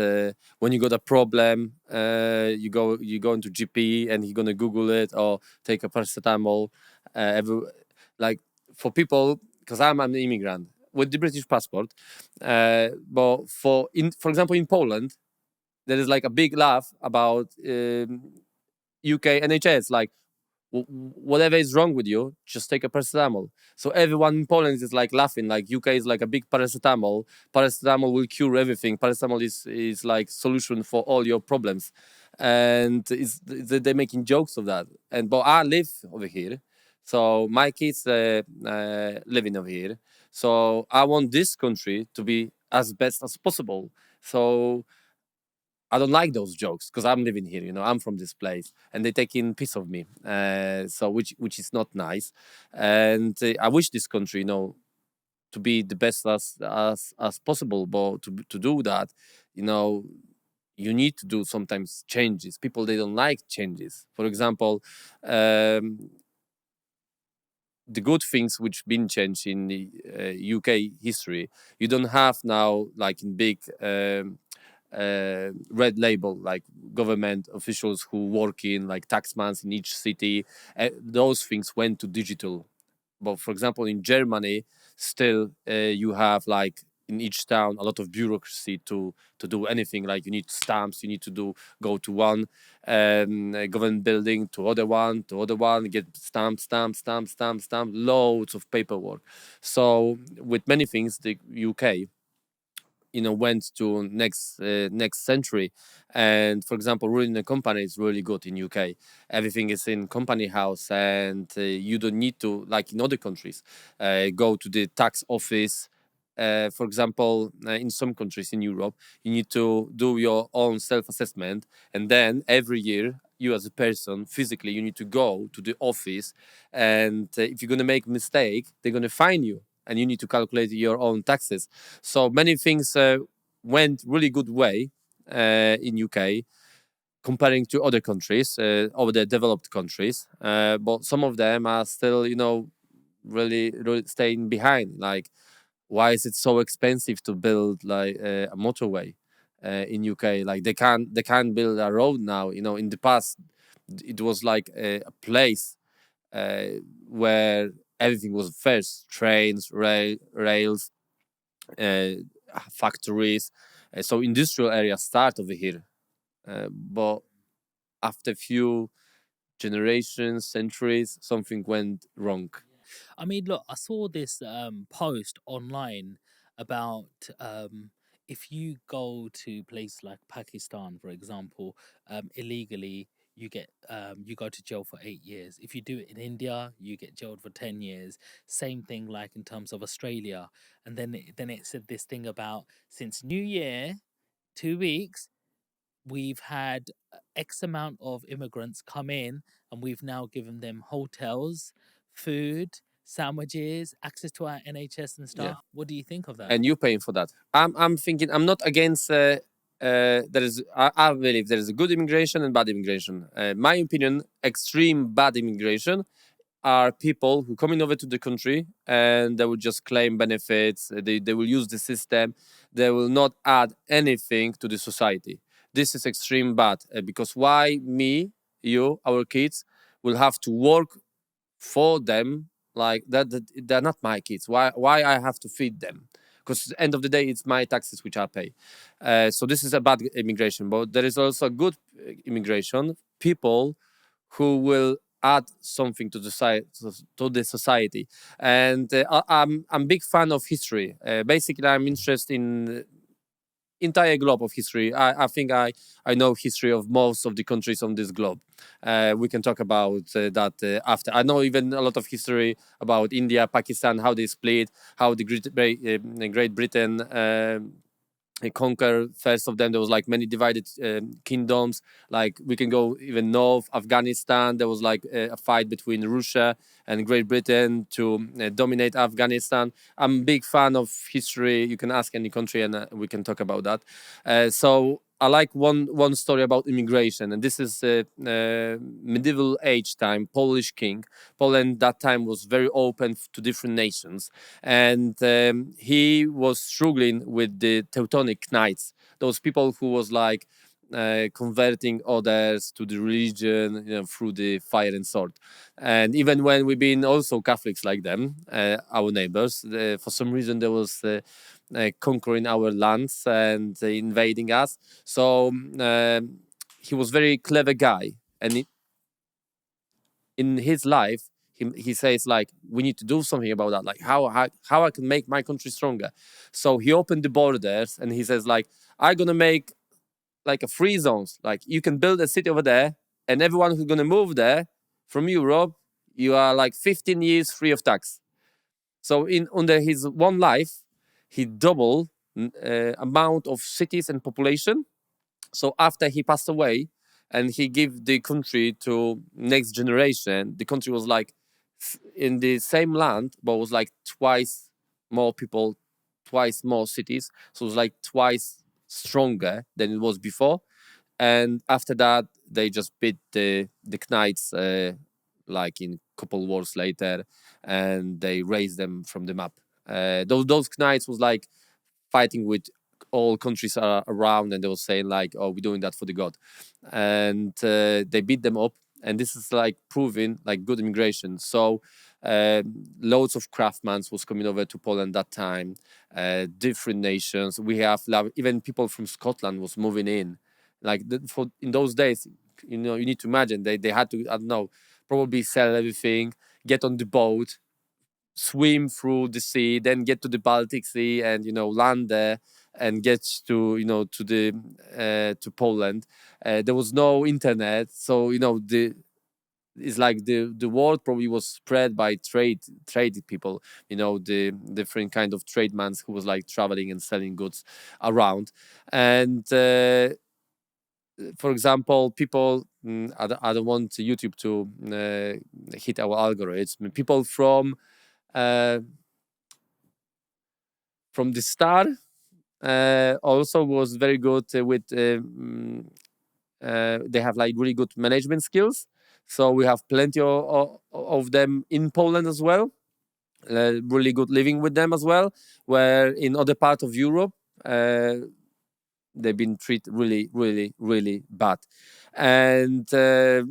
when you got a problem, you go into GP and he's gonna Google it or take a paracetamol. Like for people, because I'm an immigrant with the British passport, but for example in Poland there is like a big laugh about UK NHS. Like whatever is wrong with you, just take a paracetamol. So everyone in Poland is like laughing. Like UK is like a big paracetamol. Paracetamol will cure everything. Paracetamol is like solution for all your problems, and they're making jokes of that. And but I live over here, so my kids living over here. So I want this country to be as best as possible. So I don't like those jokes because I'm living here. I'm from this place, and they taking piece of me. So which is not nice. And I wish this country, to be the best as possible. But to do that, you know, you need to do sometimes changes. People they don't like changes. For example, the good things which been changed in the UK history, you don't have now like in big. Red label like government officials who work in like taxmans in each city. Those things went to digital. But for example in Germany still you have like in each town a lot of bureaucracy to do anything. Like you need stamps, you need to go to one government building to other one, get stamp, loads of paperwork. So with many things the UK went to next century. And for example running a company is really good in UK. Everything is in company house, and you don't need to, like in other countries, go to the tax office. For example, in some countries in Europe, you need to do your own self-assessment, and then every year you as a person physically you need to go to the office, and if you're going to make a mistake they're going to fine you, and you need to calculate your own taxes. So many things went really good way in UK comparing to other countries, over the developed countries. But some of them are still, really staying behind. Like, why is it so expensive to build like a motorway in UK? Like they can't build a road now. In the past, it was like a place uh, where everything was first trains, rails, uh, factories. So industrial areas start over here, but after few generations, centuries, something went wrong. I mean, look, I saw this post online about if you go to places like Pakistan, for example, illegally, you go to jail for 8 years. If you do it in India, you get jailed for 10 years. Same thing, like in terms of Australia. And then it said this thing about since New Year, 2 weeks, we've had X amount of immigrants come in, and we've now given them hotels, food, sandwiches, access to our NHS and Yeah, stuff. What do you think of that? and you paying for that. I'm thinking I'm not against. There is I believe there is a good immigration and bad immigration. My opinion, extreme bad immigration are people who coming over to the country and they will just claim benefits. They will use the system. They will not add anything to the society. This is extreme bad because why me, you, our kids will have to work for them like that they're not my kids. Why I have to feed them? Because at the end of the day, it's my taxes which I pay. So this is a bad immigration, but there is also good immigration. People who will add something to the society. And I'm big fan of history. Basically, I'm interested in entire globe of history. I think I know history of most of the countries on this globe. We can talk about that after. I know even a lot of history about India, Pakistan, how they split, how the Great Britain conquer first of them. There was like many divided kingdoms. Like we can go even north, Afghanistan. There was like a fight between Russia and Great Britain to dominate Afghanistan. I'm a big fan of history. You can ask any country, and we can talk about that. So I like one story about immigration, and this is medieval age time. Polish king. Poland that time was very open to different nations, and he was struggling with the Teutonic Knights, those people who was like converting others to the religion, through the fire and sword. And even when we've been also Catholics like them, our neighbors, for some reason there was conquering our lands and invading us. So he was very clever guy, and in his life he says like we need to do something about that, like how I can make my country stronger. So he opened the borders and he says like I'm gonna make like a free zones, like you can build a city over there, and everyone who's gonna move there from Europe, you are like 15 years free of tax. So in under his one life he doubled amount of cities and population. So after he passed away and he gave the country to next generation, the country was like in the same land, but was like twice more people, twice more cities. So it was like twice stronger than it was before. And after that, they just beat the Knights like in couple wars later, and they raised them from the map. Those Knights was like fighting with all countries around, and they were saying like, "Oh, we're doing that for the god," and they beat them up. And this is like proving like good immigration. So uh, loads of craftsmen was coming over to Poland that time. Different nations. We have even people from Scotland was moving in. Like for in those days, you need to imagine they had to, I don't know, probably sell everything, get on the boat, swim through the sea, then get to the Baltic Sea, and land there and get to the to Poland. There was no internet, so the it's like the world probably was spread by trade people, the different kind of trademans who was like traveling and selling goods around. And for example, people, I don't want YouTube to hit our algorithms. People uh, from the start also was very good with they have like really good management skills. So we have plenty of them in Poland as well. Really good living with them as well, where in other parts of Europe they've been treated really, really, really bad. And that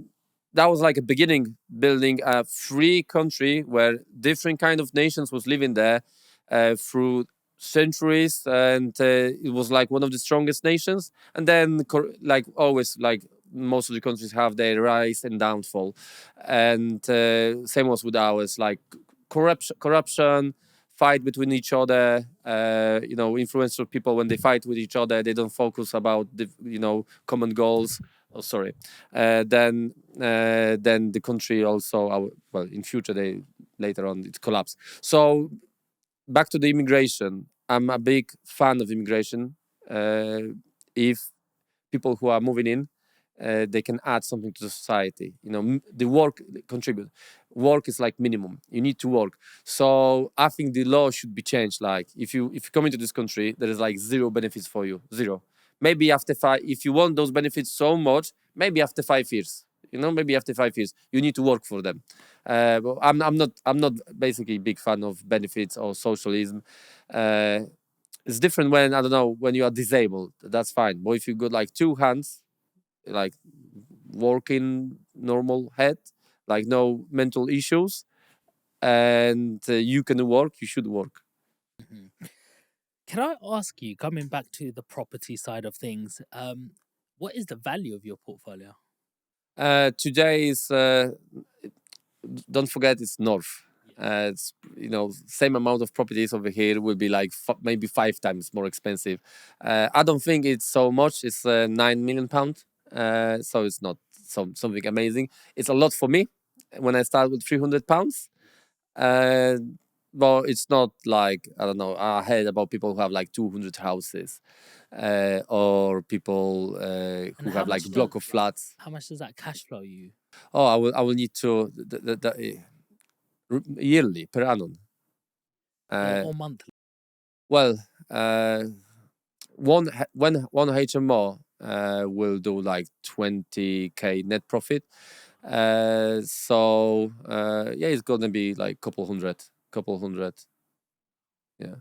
was like a beginning, building a free country where different kind of nations was living there through centuries, and it was like one of the strongest nations. And then like always, like most of the countries have their rise and downfall. And same was with ours, like corruption, fight between each other. Influential people, when they fight with each other, they don't focus about the common goals. Oh, sorry. Then the country also, well, in future they later on it collapsed. So back to the immigration. I'm a big fan of immigration. If people who are moving in, they can add something to the society. The work contribute. Work is like minimum. You need to work. So I think the law should be changed. Like if you come into this country, there is like zero benefits for you. Zero. Maybe after 5, if you want those benefits so much, maybe after 5 years. Maybe after 5 years, you need to work for them. But I'm not basically a big fan of benefits or socialism. It's different when, I don't know, when you are disabled. That's fine. But if you got like 2 hands, like working normal head, like no mental issues, and you can work, you should work. Mhm. Can I ask you, coming back to the property side of things, what is the value of your portfolio? Today is don't forget it's north. It's same amount of properties over here will be like maybe 5 times more expensive. I don't think it's so much. It's £9 million, so it's not something amazing. It's a lot for me when I start with £300, uh, but it's not like, I don't know. I heard about people who have like 200 houses, or people And who how have much like block of flats. how much does that cash flow you? Oh, I will need to yearly per annum. Or monthly? Well, one HMO will do like 20K net profit. So yeah, it's gonna be like couple hundred. Yeah,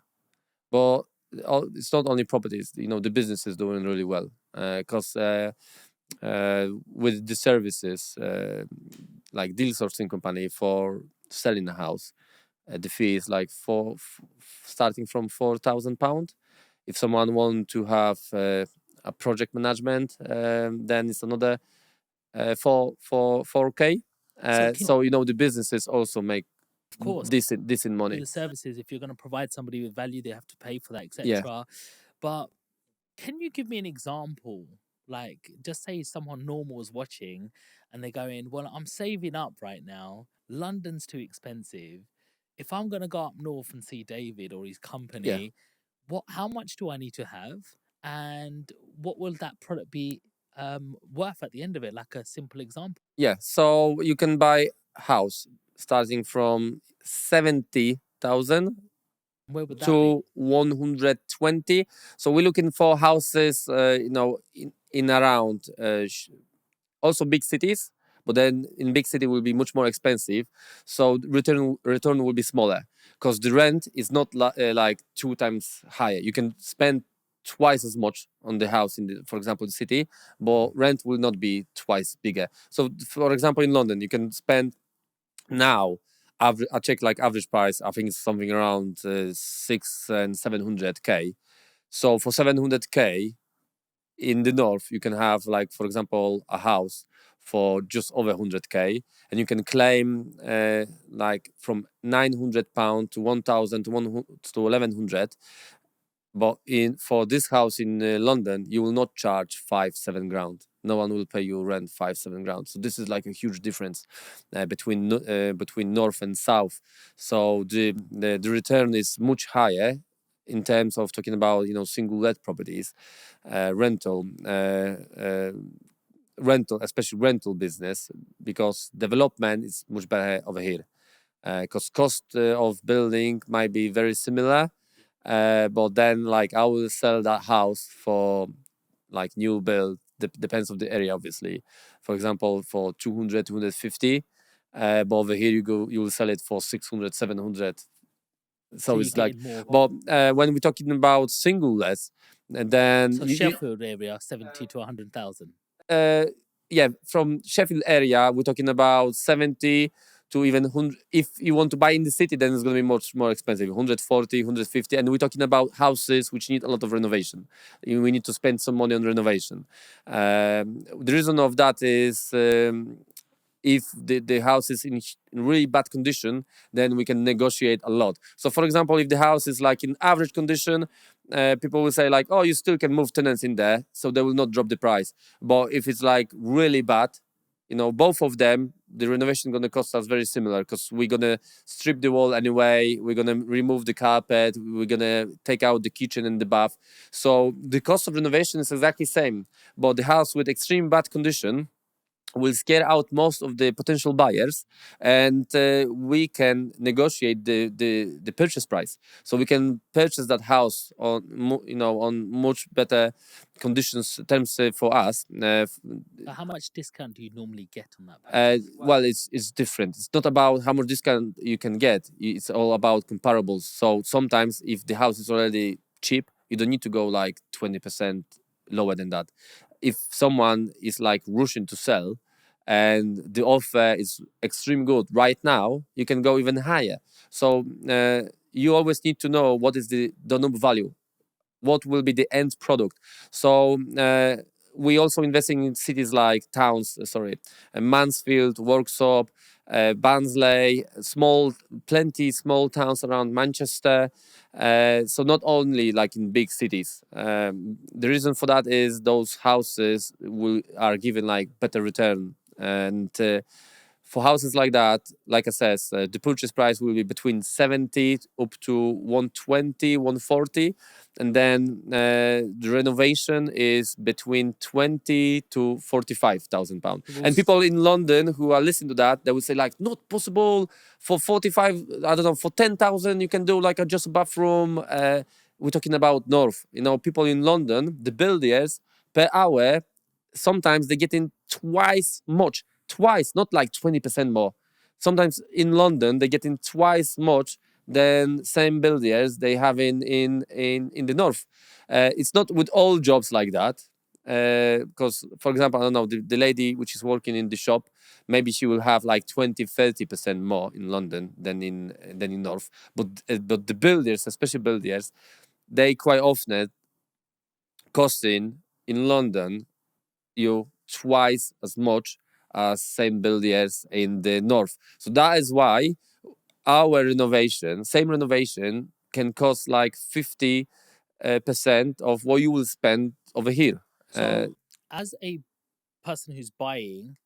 but it's not only properties. The business is doing really well because with the services, like deal sourcing company for selling a house, the fee is like starting from £4,000. If someone want to have a project management, then it's another 4K. So the businesses also make Of course, decent with money. the services, if you're going to provide somebody with value, they have to pay for that, Yeah. etc. But can you give me an example? Like, just say someone normal is watching and they're going, well, I'm saving up right now. London's too expensive. If I'm going to go up north and see David or his company, how much do I need to have? And what will that product be worth at the end of it? Like a simple example. Yeah, so you can buy house starting from 70,000 Where would that be? to 120. So we're looking for houses, in around also big cities, but then in big city will be much more expensive. So return will be smaller because the rent is not like 2 times higher. You can spend twice as much on the house for example, the city, but rent will not be twice bigger. So for example, in London, you can spend now. I check like average price. I think it's something around 6 and 700K. So for 700K in the north, you can have like, for example, a house for just over 100K, and you can claim like from £900 to 1,000 to 1,100. But for this house in London, you will not charge 5-7 grand. No one will pay you rent 5-7 grand. So this is like a huge difference between north and south. So the return is much higher in terms of talking about single let properties, rental, especially rental business, because development is much better over here. Because cost of building might be very similar, but then like I will sell that house for like new build, depends on the area obviously, for example for 200, 250, but over here you will sell it for 600, 700. So it's like, but when we're talking about single lets, and then So Sheffield area, 70 to 100,000. Yeah, from Sheffield area, we're talking about 70 to even 100. If you want to buy in the city, then it's going to be much more expensive, 140, 150. And we're talking about houses which need a lot of renovation. We need to spend some money on renovation. The reason of that is if the house is in really bad condition, then we can negotiate a lot. So for example, if the house is like in average condition, people will say like, oh, you still can move tenants in there, so they will not drop the price. But if it's like really bad, both of them, the renovation going to cost us very similar, because we're going to strip the wall anyway, we're going to remove the carpet, we're going to take out the kitchen and the bath. So the cost of renovation is exactly same, but the house with extreme bad condition will scare out most of the potential buyers, and we can negotiate the purchase price, so we can purchase that house on much better conditions terms for us. How much discount do you normally get on that purchase? Well, it's different. It's not about how much discount you can get, it's all about comparables. So sometimes if the house is already cheap, you don't need to go like 20% lower than that. If someone is like rushing to sell and the offer is extreme good right now, you can go even higher. So you always need to know what is the donor value, what will be the end product. So we also investing in cities like Mansfield, Worksop, Barnsley, plenty small towns around Manchester. So not only like in big cities. The reason for that is those houses are given like better return, and for houses like that, like I said, the purchase price will be between 70 up to 120, 140. And then the renovation is between 20 to 45,000 pounds. And people in London who are listening to that, they will say like, not possible for 45, I don't know, for 10,000 you can do like just a bathroom. We're talking about North. People in London, the builders per hour, sometimes they get in twice, not like 20% more. Sometimes in London, they get in twice much than same builders they have in the North. It's not with all jobs like that. Because, for example, I don't know, the lady which is working in the shop, maybe she will have like 20-30% more in London than in North. But the builders, especially builders, they quite often costing in London you twice as much as same builders in the North. So that is why our same renovation, can cost like 50% of what you will spend over here. So, as a person who's buying,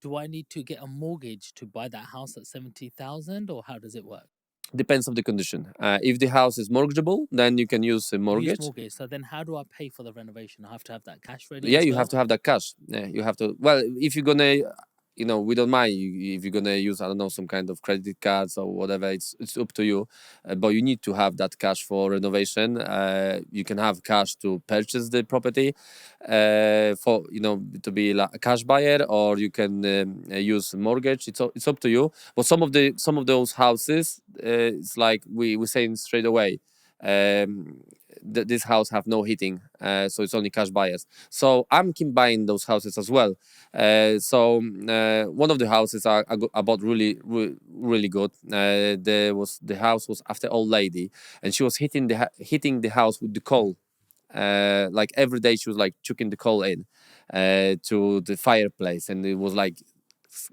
do I need to get a mortgage to buy that house at 70,000, or how does it work? Depends on the condition. If the house is mortgageable, then you can use a Use mortgage. mortgage. So then, how do I pay for the renovation? I have to have that cash ready. Yeah, as you well? have to have that cash. Yeah, you have to. Well, if you're gonna, we don't mind if you're gonna use, I don't know, some kind of credit cards or whatever. It's up to you, but you need to have that cash for renovation. You can have cash to purchase the property, for to be like a cash buyer, or you can use mortgage. It's up to you. But some of those houses, it's like we're saying straight away. This house have no heating, so it's only cash buyers. So I'm keen buying those houses as well. One of the houses I bought really good. The house was after old lady, and she was hitting the house with the coal. Like every day she was like chucking the coal in to the fireplace, and it was like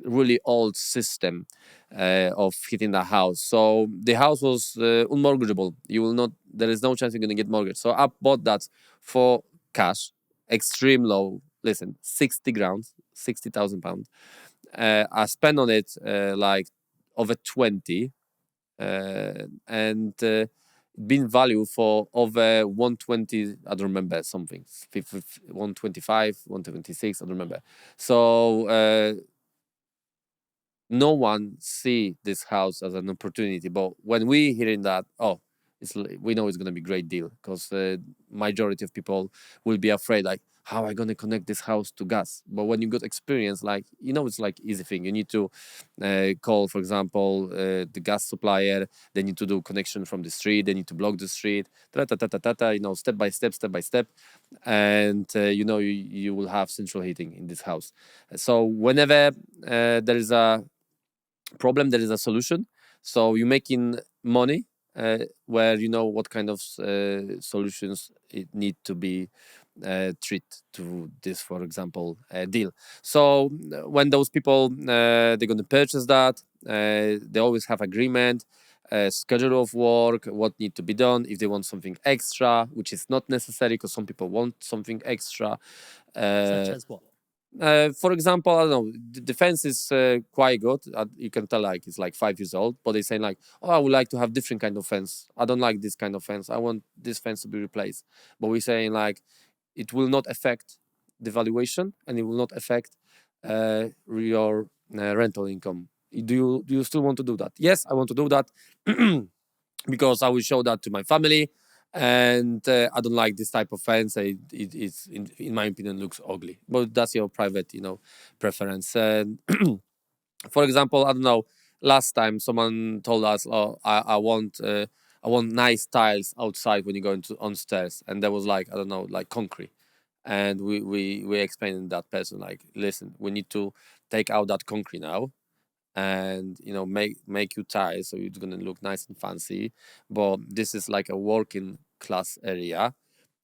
really old system of hitting the house. So the house was unmortgageable. You will not. There is no chance you're gonna get mortgage. So I bought that for cash, extreme low. Listen, 60 grand, 60,000 pounds. I spent on it like over 20, and been value for over 120. I don't remember something. 125, 126. I don't remember. So. No one see this house as an opportunity, but when we hearing that, we know it's going to be a great deal, because the majority of people will be afraid, like, how am I going to connect this house to gas? But when you got experience, like, it's like easy thing. You need to call, for example, the gas supplier. They need to do connection from the street. They need to block the street, step by step, and you will have central heating in this house. So whenever there is a problem, there is a solution. So you're making money, where you know what kind of solutions it need to be treat to this, for example, deal. So when those people they're going to purchase that, they always have agreement, schedule of work, what need to be done. If they want something extra, which is not necessary, because some people want something extra, Such as what? for example, I don't know, the fence is quite good. You can tell like it's like 5 years old, but they say like, oh, I would like to have different kind of fence. I don't like this kind of fence. I want this fence to be replaced. But we're saying like, it will not affect the valuation, and it will not affect your rental income. Do you still want to do that? Yes, I want to do that. Because I will show that to my family, and I don't like this type of fence. It's in my opinion looks ugly, but that's your private, preference. And for example, I don't know. Last time someone told us, "Oh, I want nice tiles outside when you go into on stairs," and there was like, I don't know, like concrete. And we explained to that person like, listen, we need to take out that concrete now, and make you tiles, so it's gonna look nice and fancy. But this is like a working class area.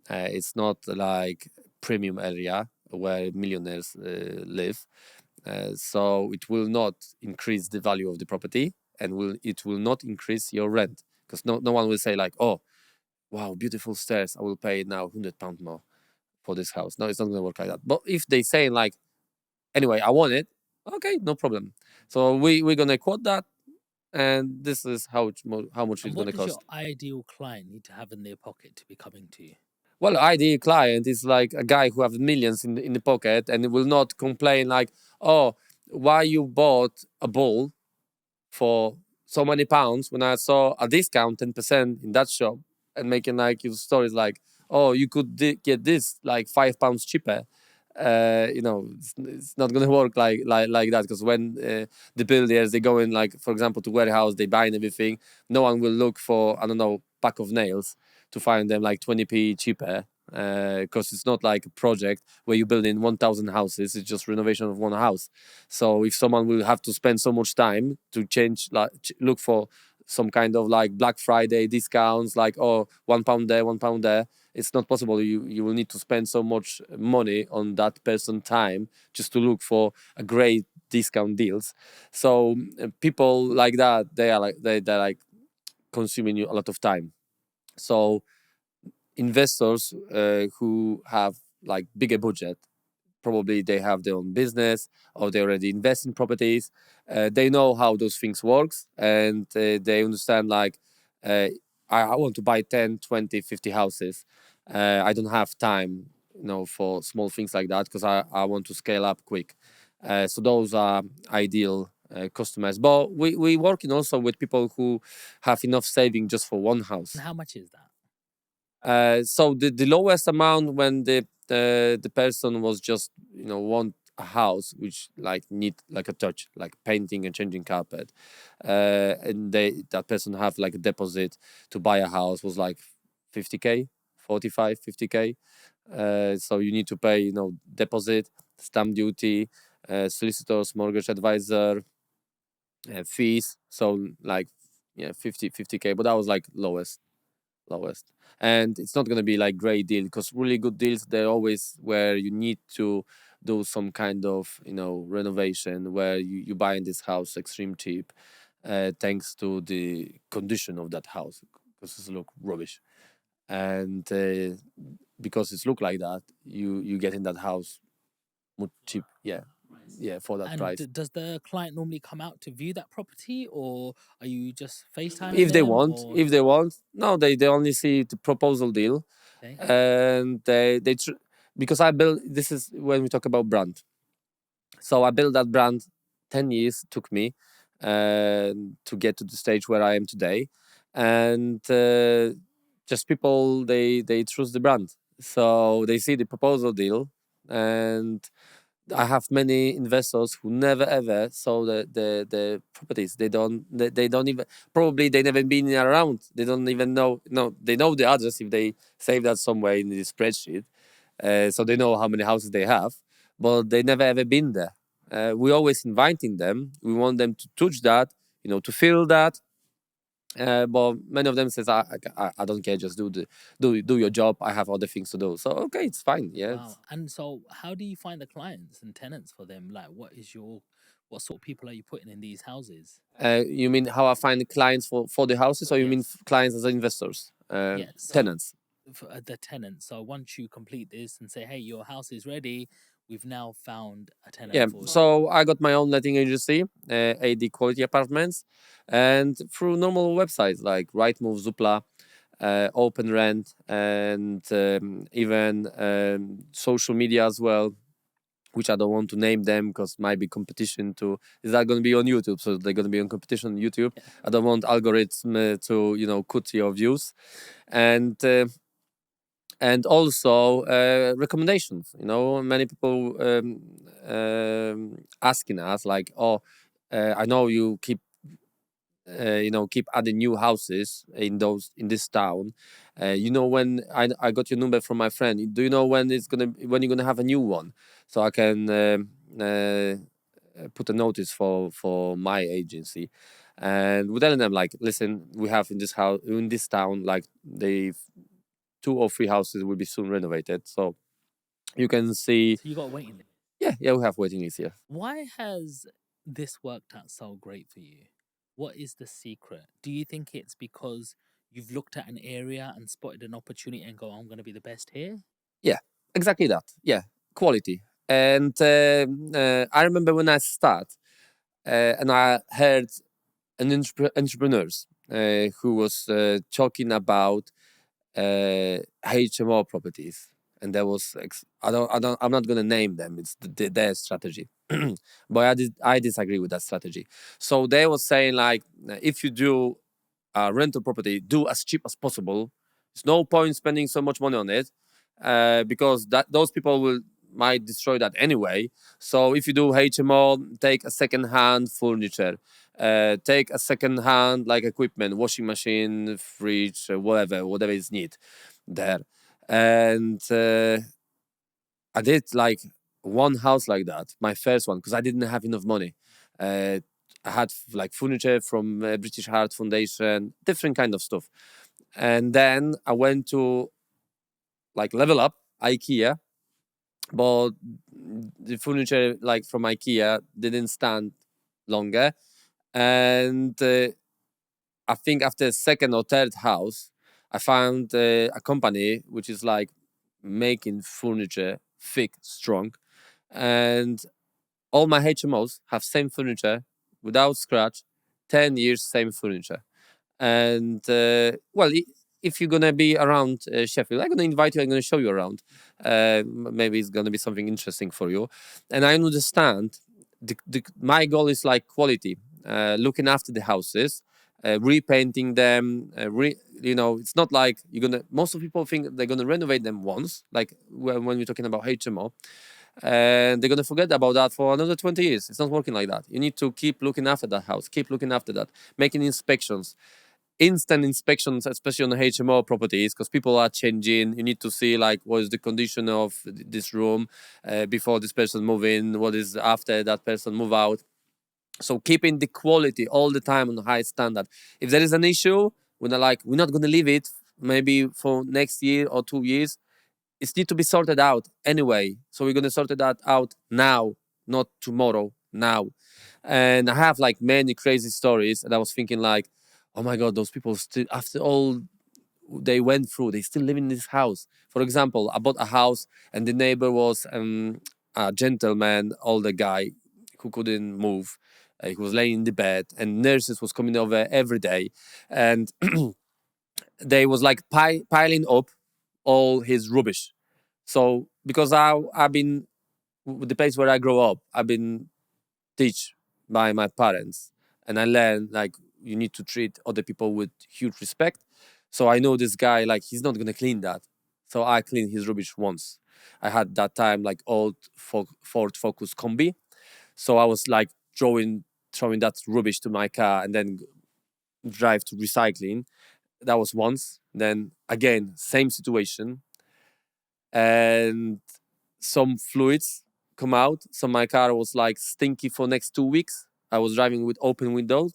It's not like premium area where millionaires live. So it will not increase the value of the property, and it will not increase your rent, because no one will say like, oh, wow, beautiful stairs, I will pay now £100 more for this house. No, it's not going to work like that. But if they say like, anyway, I want it, Okay, no problem. So we're gonna quote that, and this is how much And it's what gonna does your cost. ideal client need to have in their pocket to be coming to you? Well, ideal client is like a guy who have millions in the pocket and will not complain like, oh, why you bought a ball for so many pounds when I saw a discount 10% in that shop, and making like your stories like, oh, you could get this like £5 cheaper. It's not gonna work like that, because when the builders they go in, like for example to warehouse, they buy everything. No one will look for, I don't know, pack of nails to find them like 20p cheaper, because it's not like a project where you build in 1,000 houses. It's just renovation of one house. So if someone will have to spend so much time to change, like look for some kind of like Black Friday discounts, like, oh, £1 there, £1 there, it's not possible. You will need to spend so much money on that person time just to look for a great discount deals. So people like that, they are like they're like consuming you a lot of time. So investors who have like bigger budget, probably they have their own business or they already invest in properties. They know how those things works, and they understand like, uh, I want to buy 10, 20, 50 houses. I don't have time, for small things like that, because I want to scale up quick. So those are ideal customers. But we working also with people who have enough saving just for one house. And how much is that? So the lowest amount, when the person was just want a house which like need like a touch, like painting and changing carpet, and that person have like a deposit to buy a house, was like 50k, 45, 50k. So you need to pay deposit, stamp duty, solicitors, mortgage advisor, fees. So like, yeah, 50k, but that was like lowest. And it's not going to be like great deal, because really good deals, they're always where you need to do some kind of renovation, where you buy in this house extreme cheap, thanks to the condition of that house, because it's look rubbish. And because it's look like that, you get in that house much cheap. Yeah, for that And price. does the client normally come out to view that property, or are you just FaceTiming If they them? want, Or if they want, no, they only see the proposal deal. okay. And because I built, this is when we talk about brand. So I built that brand. 10 years took me to get to the stage where I am today. And just people, they trust the brand, so they see the proposal deal. And I have many investors who never ever saw the properties. They don't even, probably they never been around. They don't even know. No, they know the address if they save that somewhere in the spreadsheet. So they know how many houses they have, but they never ever been there. We always inviting them. We want them to touch that, to feel that. But many of them says, I don't care, just do your job. I have other things to do. So okay, it's fine. Yeah. Wow. And so how do you find the clients and tenants for them? Like what sort of people are you putting in these houses? You mean how I find clients for the houses, or you mean Yes. clients as investors, Yeah. So tenants? for the tenant. So once you complete this and say, hey, your house is ready, we've now found a tenant Yeah. for you. So I got my own letting agency, AD Quality Apartments, and through normal websites like Rightmove, Zoopla, Open Rent, and even social media as well, which I don't want to name them because might be competition to. Is that going to be on YouTube? So they're going to be on competition on YouTube. Yeah. I don't want algorithm to cut your views, and also recommendations. Many people asking us like, oh, I know you keep adding new houses in this town. When I got your number from my friend, do you know when you're gonna have a new one, so I can put a notice for my agency. And we're telling them like, listen, we have in this house, in this town, like the 2 or 3 houses will be soon renovated, so you can see. So you got waiting. Yeah, we have waiting lists here. Why has this worked out so great for you? What is the secret? Do you think it's because you've looked at an area and spotted an opportunity and go, I'm going to be the best here? Yeah, exactly that. Yeah, quality. And I remember when I start, and I heard an entrepreneurs who was talking about HMO properties, and there was I'm not gonna name them. It's their strategy, but I disagree with that strategy. So they was saying like, if you do a rental property, do as cheap as possible. There's no point spending so much money on it, because those people will might destroy that anyway. So if you do HMO, take a second hand furniture, take a second hand like equipment, washing machine, fridge, whatever is need there. And I did like one house like that, my first one, because I didn't have enough money. Uh, I had like furniture from British Heart Foundation, different kind of stuff. And then I went to like level up IKEA, but the furniture like from IKEA didn't stand longer. And I think after second or third house, I found a company which is like making furniture thick, strong, and all my HMOs have same furniture without scratch, 10 years same furniture. And well, if you're gonna be around Sheffield, I'm gonna invite you. I'm gonna show you around. Maybe it's gonna be something interesting for you. And I understand my goal is like quality, looking after the houses, repainting them. It's not like you're gonna. Most of people think they're gonna renovate them once, like when we're talking about HMO, and they're going to forget about that for another 20 years. It's not working like that. You need to keep looking after that house, keep looking after that, making inspections, instant inspections, especially on the HMO properties, because people are changing. You need to see like what is the condition of this room before this person move in, what is after that person move out. So keeping the quality all the time on a high standard. If there is an issue, we're not going to leave it maybe for next year or 2 years. It needs to be sorted out anyway. So we're going to sort that out now, not tomorrow, now. And I have like many crazy stories. And I was thinking like, oh my God, those people still, after all they went through, they still live in this house. For example, I bought a house and the neighbor was a gentleman, older guy who couldn't move. He was laying in the bed and nurses was coming over every day. And they was like piling up all his rubbish. So because I've been the place where I grew up, I've been teach by my parents, and I learned like you need to treat other people with huge respect. So I know this guy like he's not gonna clean that. So I cleaned his rubbish once. I had that time like old Ford Focus Combi. So I was like throwing that rubbish to my car and then drive to recycling. That was once. Then again, same situation. And some fluids come out. So my car was like stinky for next 2 weeks. I was driving with open windows.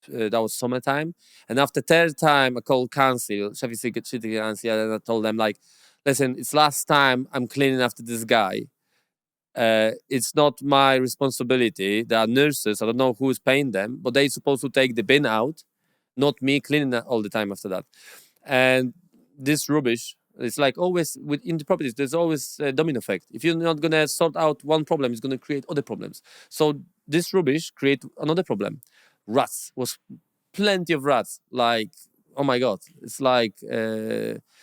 That was summertime. And after third time, I called council, Sheffield City Council, and I told them like, listen, it's last time I'm cleaning after this guy. It's not my responsibility. There are nurses. I don't know who's paying them, but they're supposed to take the bin out, not me cleaning that all the time after that. And this rubbish, it's like always within the properties, there's always a domino effect. If you're not gonna sort out one problem, it's gonna create other problems. So this rubbish create another problem. Rats was plenty of rats. Like, oh my god, it's like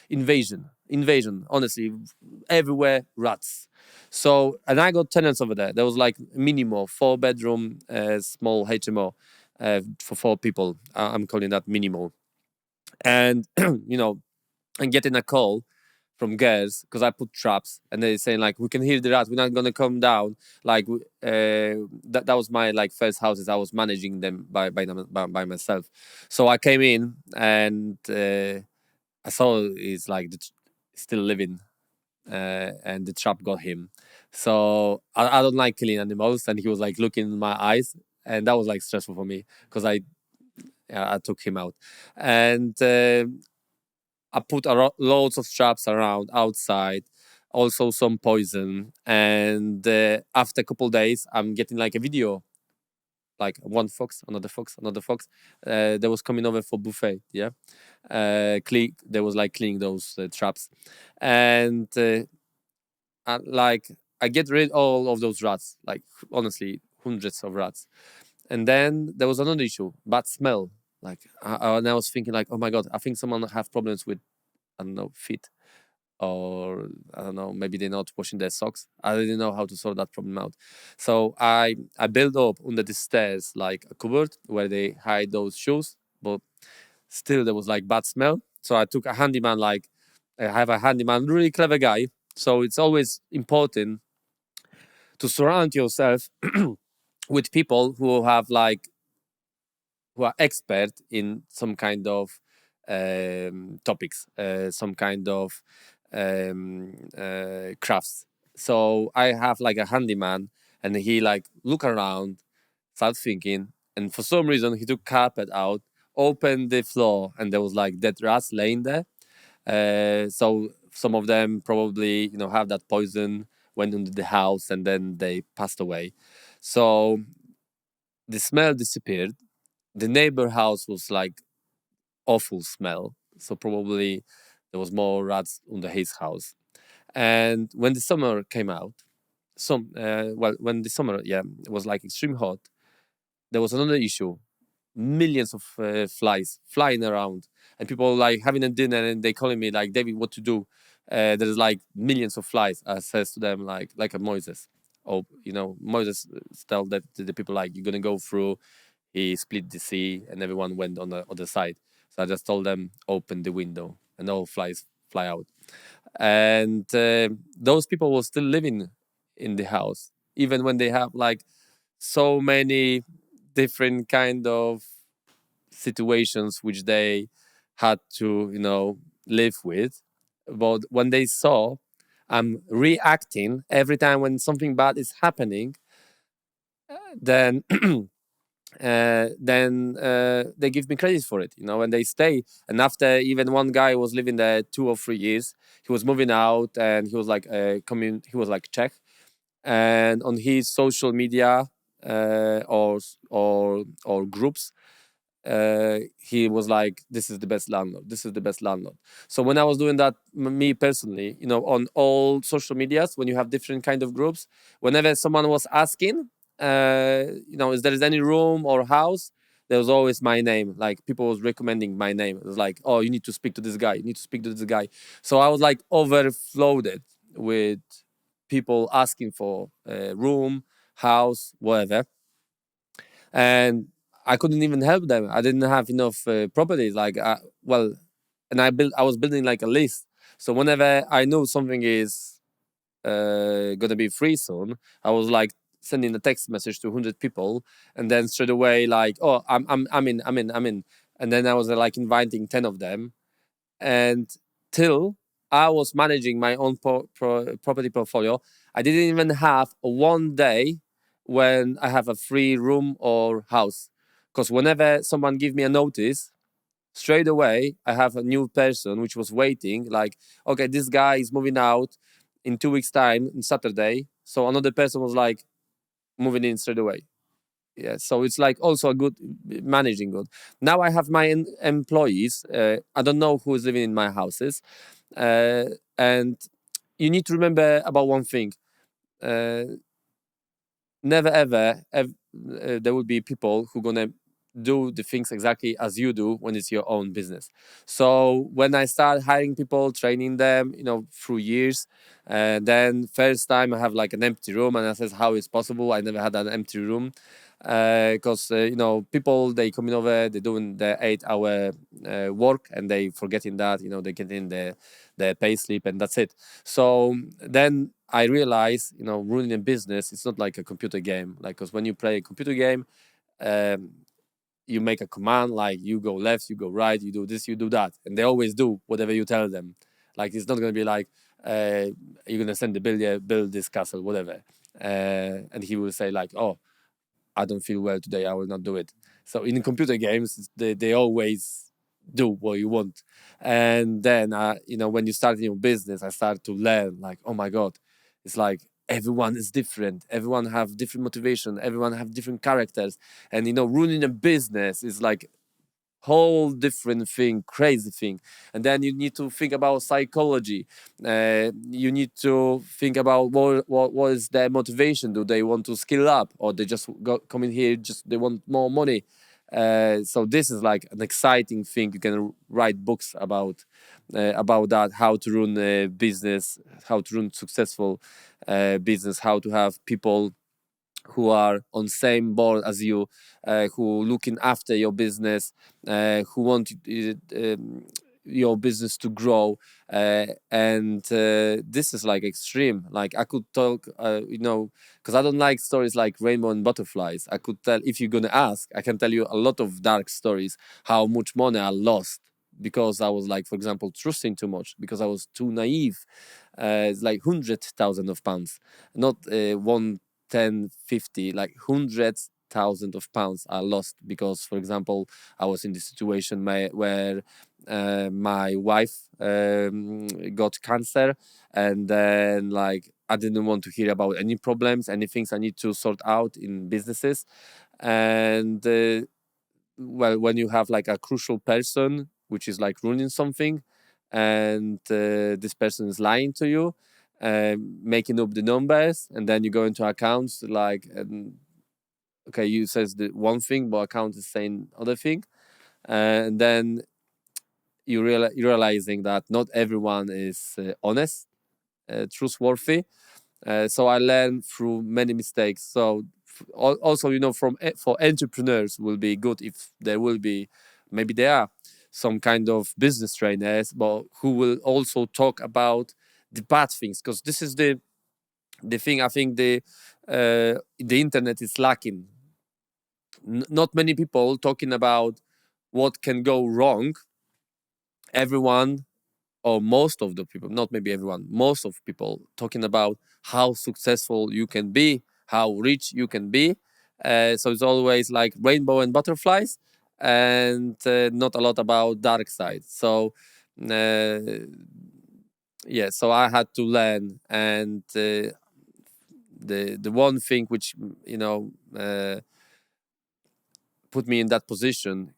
invasion. Honestly, everywhere rats. So and I got tenants over there. There was like minimum 4-bedroom small HMO for 4 people. I'm calling that minimal. And I'm getting a call from girls because I put traps, and they're saying like, we can hear the rats, we're not gonna come down. Like that was my like first houses. I was managing them by myself. So I came in and I saw he's like still living, and the trap got him. So I don't like killing animals, and he was like looking in my eyes, and that was like stressful for me because I took him out. And I put loads of traps around outside, also some poison. And after a couple days, I'm getting like a video, like one fox, another fox, another fox. That was coming over for buffet. Yeah, there was like cleaning those traps, and like I get rid all of those rats, like honestly, hundreds of rats. And then there was another issue, bad smell. Like, and I was thinking, like, oh my god, I think someone have problems with, I don't know, feet, or I don't know, maybe they're not washing their socks. I didn't know how to sort that problem out. So I built up under the stairs like a cupboard where they hide those shoes, but still there was like bad smell. So I took a handyman, like I have a handyman, really clever guy. So it's always important to surround yourself with people who have like who are expert in some kind of topics, some kind of crafts. So I have like a handyman, and he like look around, start thinking, and for some reason he took carpet out, opened the floor, and there was like dead rats laying there. So some of them probably have that poison, went into the house, and then they passed away. So the smell disappeared. The neighbor house was like awful smell, so probably there was more rats under his house. And when the summer came out, when the summer, yeah, it was like extreme hot, there was another issue. Millions of flies flying around, and people like having a dinner, and they calling me like, David, what to do? There's like millions of flies. I says to them like a Moses. Oh, Moses tell that to the people like, you're gonna go through. He split the sea, and everyone went on the other side. So I just told them, open the window, and all flies fly out. And those people were still living in the house, even when they have like so many different kind of situations which they had to live with. But when they saw I'm reacting every time when something bad is happening, then they give me credit for it, and they stay. And after, even one guy was living there 2 or 3 years, he was moving out, and he was like he was like Czech, and on his social media or groups, he was like, this is the best landlord, this is the best landlord. So when I was doing that, me personally, on all social medias, when you have different kind of groups, whenever someone was asking, is there any room or house, there was always my name. Like, people was recommending my name. It was like, oh, you need to speak to this guy, you need to speak to this guy. So I was like overflowed with people asking for a room, house, whatever. And I couldn't even help them. I didn't have enough properties. And I was building like a list. So whenever I knew something is gonna be free soon, I was like sending a text message to 100 people, and then straight away like, oh, I'm in, and then I was like inviting 10 of them, and till I was managing my own property portfolio, I didn't even have one day when I have a free room or house. Because whenever someone give me a notice, straight away I have a new person which was waiting. Like, okay, this guy is moving out in 2 weeks' time, on Saturday. So another person was like moving in straight away. Yeah, so it's like also a good managing good. Now I have my employees. I don't know who is living in my houses, and you need to remember about one thing. Never ever there will be people who gonna do the things exactly as you do when it's your own business. So when I start hiring people, training them, through years, then first time I have like an empty room, and I says, how is possible? I never had an empty room, because people, they coming over, they doing their 8-hour work, and they forgetting that they get in their pay slip, and that's it. So then I realize, running a business, it's not like a computer game. Like, because when you play a computer game, you make a command, like you go left, you go right, you do this, you do that, and they always do whatever you tell them. Like, it's not going to be like, you're going to send the builder, build this castle, whatever, and he will say like, oh, I don't feel well today, I will not do it. So in computer games, they always do what you want. And then when you start your business, I start to learn like, oh my god, it's like everyone is different, everyone have different motivation, everyone have different characters. And running a business is like whole different thing, crazy thing. And then you need to think about psychology. You need to think about what is their motivation. Do they want to skill up, or they just come in here, just they want more money? So this is like an exciting thing. You can write books about that, how to run a business, how to run successful business, how to have people who are on same board as you, who looking after your business, who want your business to grow, and this is like extreme. Like I could talk, because I don't like stories like rainbow and butterflies. I could tell, if you're gonna ask, I can tell you a lot of dark stories, how much money I lost because I was like, for example, trusting too much, because I was too naive. It's like 100,000 of pounds, not 10, 50, like hundreds thousands of pounds are lost because, for example, I was in this situation where my wife got cancer, and then like I didn't want to hear about any problems, any things I need to sort out in businesses. And well, when you have like a crucial person which is like ruining something, and this person is lying to you, making up the numbers, and then you go into accounts like, okay, you says the one thing, but account is saying other thing, and then you're realizing that not everyone is honest, trustworthy. So I learned through many mistakes. So also, for entrepreneurs will be good if there will be, maybe there are some kind of business trainers, but who will also talk about the bad things, because this is the thing I think the internet is lacking. Not many people talking about what can go wrong. Everyone, or most of the people, not maybe everyone, most of people talking about how successful you can be, how rich you can be. So it's always like rainbow and butterflies, and not a lot about dark side. So uh, yeah, so I had to learn, and the one thing which put me in that position,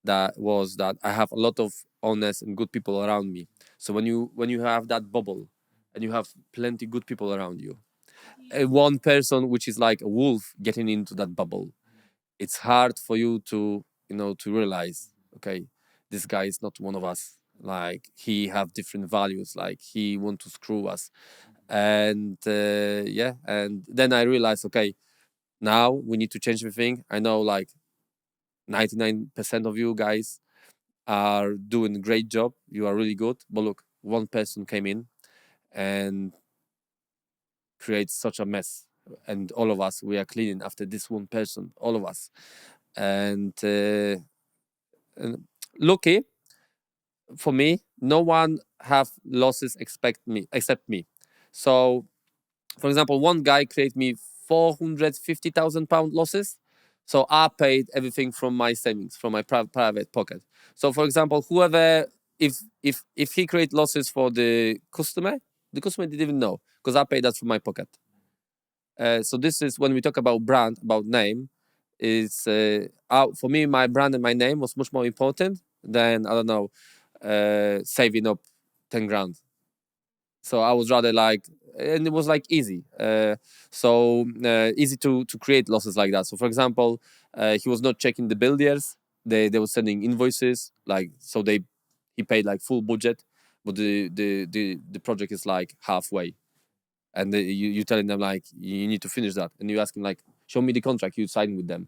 that was that I have a lot of honest and good people around me. So when you have that bubble and you have plenty good people around you, one person which is like a wolf getting into that bubble, it's hard for you to realize, okay, this guy is not one of us. Like he have different values. Like he want to screw us, and yeah. And then I realized, okay, now we need to change everything. I know like 99% of you guys are doing a great job. You are really good. But look, one person came in and creates such a mess. And all of us, we are cleaning after this one person, all of us. And lucky for me, no one have losses except me. So, for example, one guy created me £450,000 losses. So I paid everything from my savings, from my private pocket. So, for example, whoever, if he create losses for the customer didn't even know, because I paid that from my pocket. So this is when we talk about brand, about name. Is for me, my brand and my name was much more important than, I don't know, saving up 10 grand. So I was rather like, and it was like easy. Easy to create losses like that. So for example, he was not checking the bill years. They were sending invoices, like, so he paid like full budget, but the project is like halfway, and you telling them like, you need to finish that, and you ask him like, show me the contract you signed with them,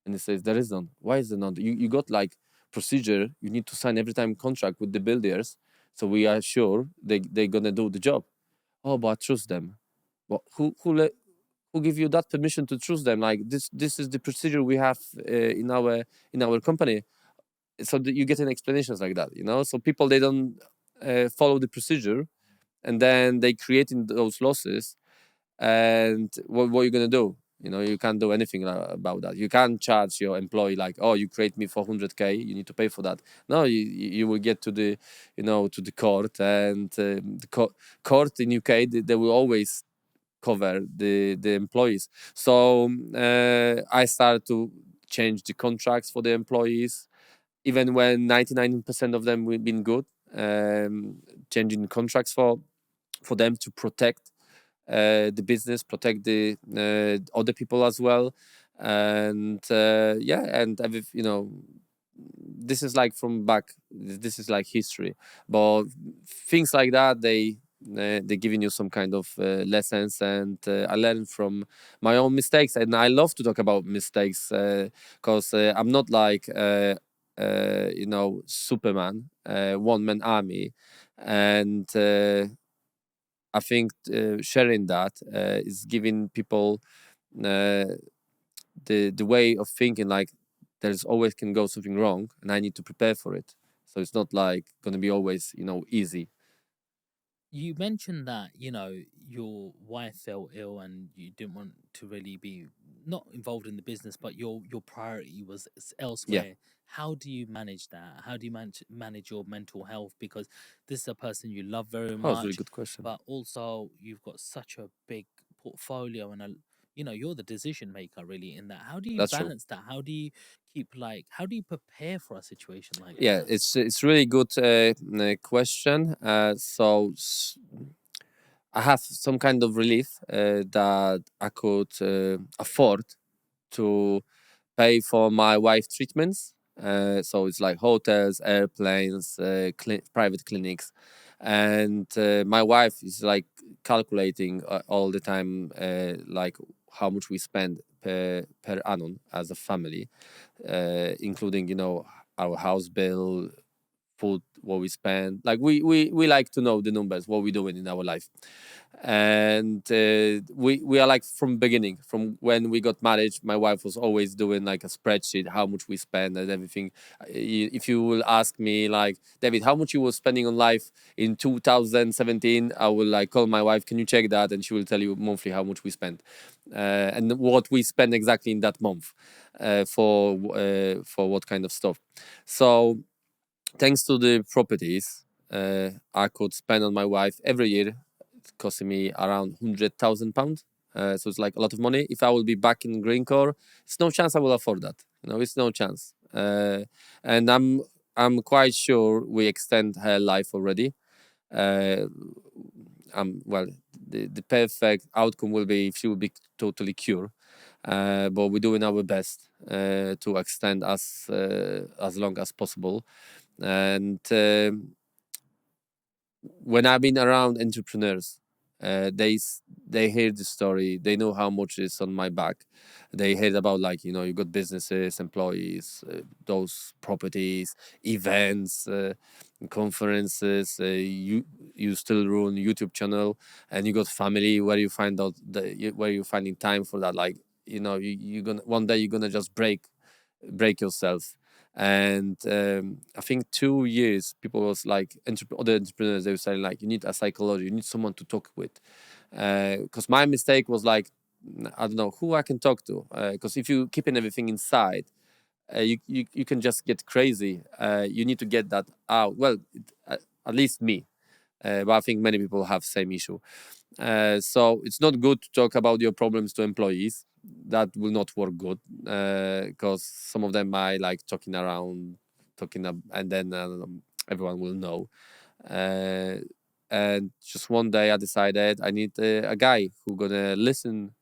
and he says there is none. Why is there none? You got like procedure. You need to sign every time contract with the builders, so we are sure they're gonna do the job. Oh, but I trust them. But who give you that permission to trust them? Like this is the procedure we have in our company. So you get an explanations like that. So people, they don't follow the procedure, and then they creating those losses. And what are you gonna do? You can't do anything about that. You can't charge your employee like, oh, you create me for 100K, you need to pay for that. No, you will get to the court, and the court in UK, they will always cover the employees. So I started to change the contracts for the employees, even when 99% of them have been good, changing contracts for them to protect the business, protect the other people as well, and yeah, and this is like from back. This is like history, but things like that they're giving you some kind of lessons, and I learned from my own mistakes, and I love to talk about mistakes because I'm not like Superman, one man army, and I think sharing that is giving people uh, the way of thinking like there's always can go something wrong, and I need to prepare for it. So it's not like going to be always easy. You mentioned that, your wife fell ill and you didn't want to really be not involved in the business, but your priority was Yeah, elsewhere. How do you manage that? How do you manage your mental health? Because this is a person you love very that was a really much, good question. but also you've got such a big portfolio and you're the decision maker really in that. How do you That's true. balance that? How do you how do you prepare for a situation like Yeah, that? it's really good question. I have some kind of relief that I could afford to pay for my wife treatments. So it's like hotels, airplanes, private clinics, and my wife is like calculating all the time, like how much we spend per annum as a family, including our house bill, food, what we spend. Like we like to know the numbers, what we're doing in our life, and we are like from beginning, from when we got married. My wife was always doing like a spreadsheet, how much we spend and everything. If you will ask me like, David, how much you were spending on life in 2017, I will like call my wife, can you check that, and she will tell you monthly how much we spend, and what we spend exactly in that month, for what kind of stuff. So thanks to the properties I could spend on my wife every year, it's costing me around £100,000. So it's like a lot of money. If I will be back in Green Core, it's no chance I will afford that. It's no chance. And I'm quite sure we extend her life already. Uh, well, the perfect outcome will be if she will be totally cured. But we're doing our best to extend as long as possible. And when I've been around entrepreneurs, they hear the story. They know how much is on my back. They heard about like you got businesses, employees, those properties, events, conferences. You still run YouTube channel, and you got family where you find out where you're finding time for that. Like you're gonna one day you're gonna just break yourself. And I think 2 years people was like other entrepreneurs, they were saying like you need a psychology, you need someone to talk with, because my mistake was like I don't know who I can talk to, because if you keeping everything inside, you can just get crazy. You need to get that out. Well, at least me, but I think many people have same issue. So it's not good to talk about your problems to employees. That will not work good, because some of them might like talking around, and then everyone will know. Uh, and just one day I decided I need a guy who gonna listen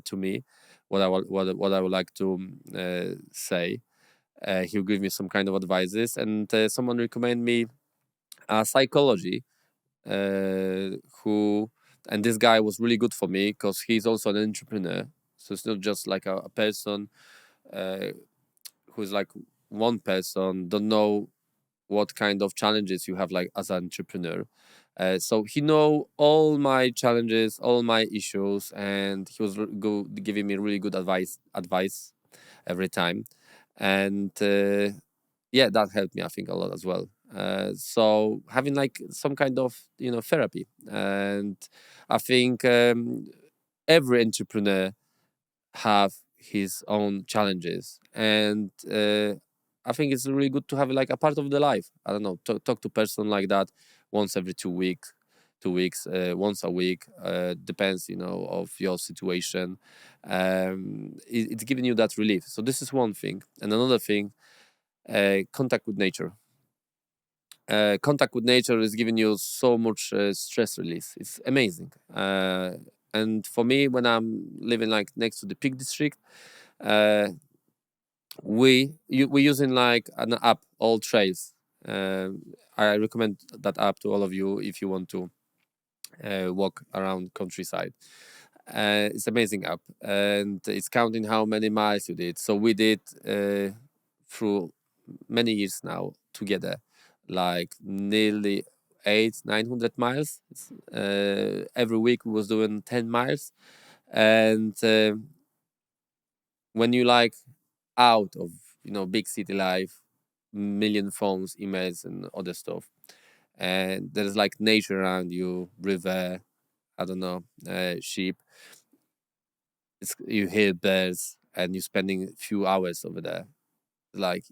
to me, what I would like to say. He'll give me some kind of advices, and someone recommend me a psychology who and this guy was really good for me because he's also an entrepreneur, so it's not just like a person uh, who's like one person don't know what kind of challenges you have like as an entrepreneur. So he know all my challenges, all my issues, and he was giving me really good advice every time. And yeah, that helped me, I think, a lot as well. So having like some kind of therapy, and I think every entrepreneur have his own challenges, and I think it's really good to have like a part of the life. I don't know, talk to person like that once every 2 weeks, 2 weeks, once a week, depends of your situation. It's giving you that relief. So this is one thing, and another thing, contact with nature. Contact with nature is giving you so much stress release. It's amazing. And for me, when I'm living like next to the Peak District, uh, we're using like an app, All Trails. I recommend that app to all of you if you want to walk around countryside. It's amazing app, and it's counting how many miles you did. So we did through many years now together, like nearly 900 miles. Every week we was doing 10 miles, and when you like out of big city life, million phones, emails, and other stuff, and there's like nature around you, river, I don't know, sheep. You hear birds, and you're spending a few hours over there. Like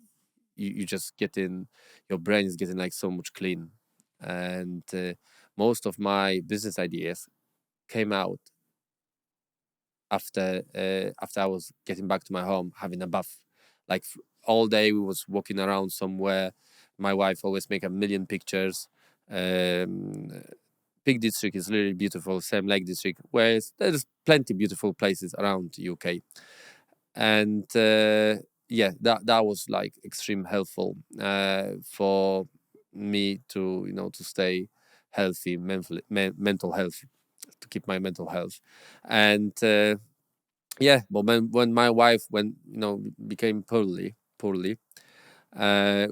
you just getting, your brain is getting like so much clean, and most of my business ideas came out after I was getting back to my home, having a bath. Like all day we was walking around somewhere. My wife always make a million pictures. Um, Peak District is really beautiful. Same Lake District, where there's plenty beautiful places around UK, and yeah, that was like extreme helpful for me to to stay healthy, mental health, to keep my mental health, and yeah. But when my wife became poorly, uh,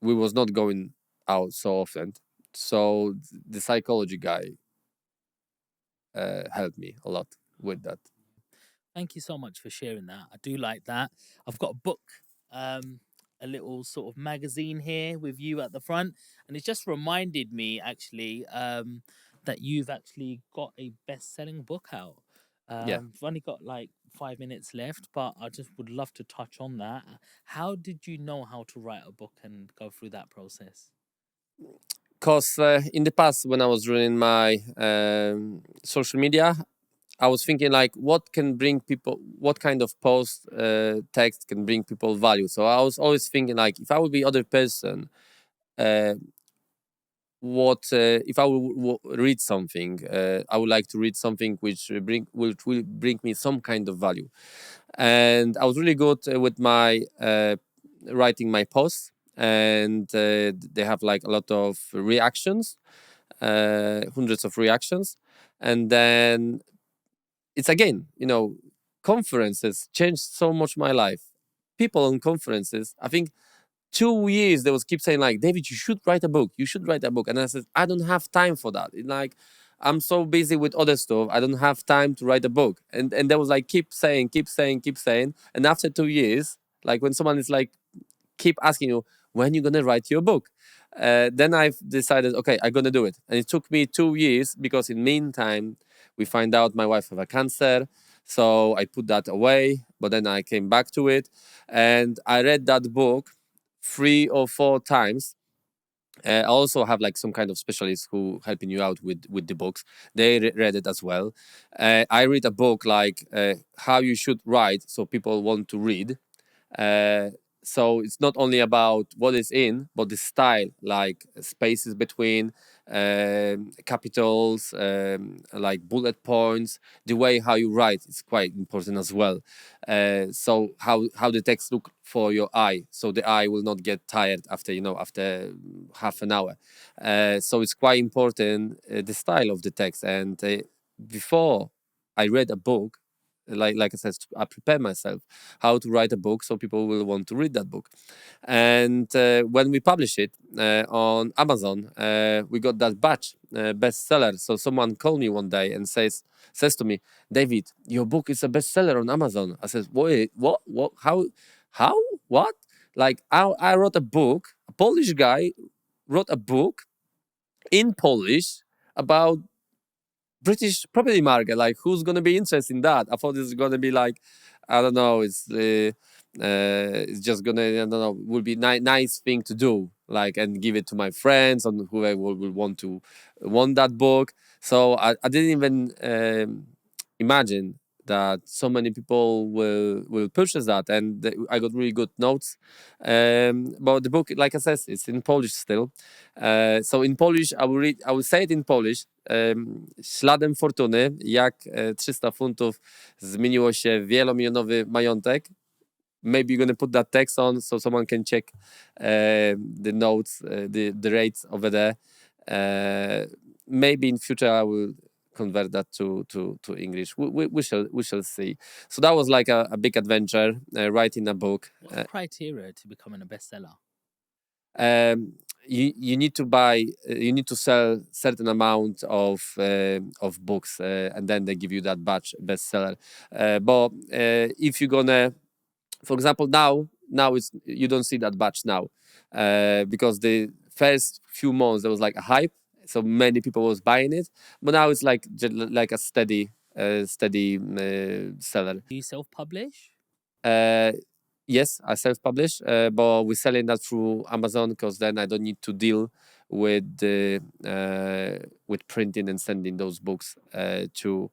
we was not going out so often. So the psychology guy helped me a lot with that. Thank you so much for sharing that. I do like that. I've got a book, a little sort of magazine here with you at the front, and it just reminded me actually that you've actually got a best-selling book out. Yeah. We've only got like 5 minutes left, but I just would love to touch on that. How did you know how to write a book and go through that process? Because in the past, when I was running my social media, I was thinking like, what can bring people, what kind of post text can bring people value. So I was always thinking like, if I would be other person, uh, what if I will read something, I would like to read something which will bring me some kind of value. And I was really good with my writing my posts, and they have like a lot of reactions, hundreds of reactions. And then it's again, conferences changed so much my life. People on conferences, I think 2 years they was keep saying like, David, you should write a book, you should write a book. And I said, I don't have time for that. Like, I'm so busy with other stuff, I don't have time to write a book. And they was like, keep saying, keep saying, keep saying. And after 2 years, like when someone is like keep asking you, when you're gonna write your book, then I've decided, okay, I'm gonna do it. And it took me 2 years, because in meantime we find out my wife have a cancer. So I put that away, but then I came back to it, and I read that book 3 or 4 times. I also have like some kind of specialists who helping you out with the books. They read it as well. I read a book like how you should write so people want to read. uh, so it's not only about what is in, but the style, like spaces between capitals, like bullet points. The way how you write is quite important as well. So how the text look for your eye, so the eye will not get tired after after half an hour. So it's quite important, the style of the text. And before I read a book, like I said, I prepare myself how to write a book so people will want to read that book. And when we publish it on Amazon, we got that badge, bestseller. So someone called me one day and says to me, David, your book is a bestseller on Amazon. I said, wait, what, how, what? Like I wrote a book, a Polish guy wrote a book in Polish about British property market. Like, who's gonna be interested in that? I thought it's gonna be like, I don't know. It's just gonna, I don't know. Would be nice thing to do, like, and give it to my friends and whoever will want that book. So I didn't even imagine that so many people will purchase that, and I got really good notes. But the book, like I said, it's in Polish still. So in Polish, I will say it in Polish. Śladem fortuny, jak 300 funtów zmieniło się w wielomilionowy majątek. Maybe you're gonna put that text on so someone can check the notes, the rates over there. Maybe in future I will convert that to English. We shall see. So that was like a big adventure, writing a book. What's the criteria to becoming a bestseller? You need to buy, you need to sell certain amount of books, and then they give you that badge bestseller. But if you're gonna, for example, now it's, you don't see that badge now, because the first few months there was like a hype, so many people was buying it, but now it's like like a steady seller. Do you self-publish? Yes, I self-publish, but we're selling that through Amazon, because then I don't need to deal with the with printing and sending those books to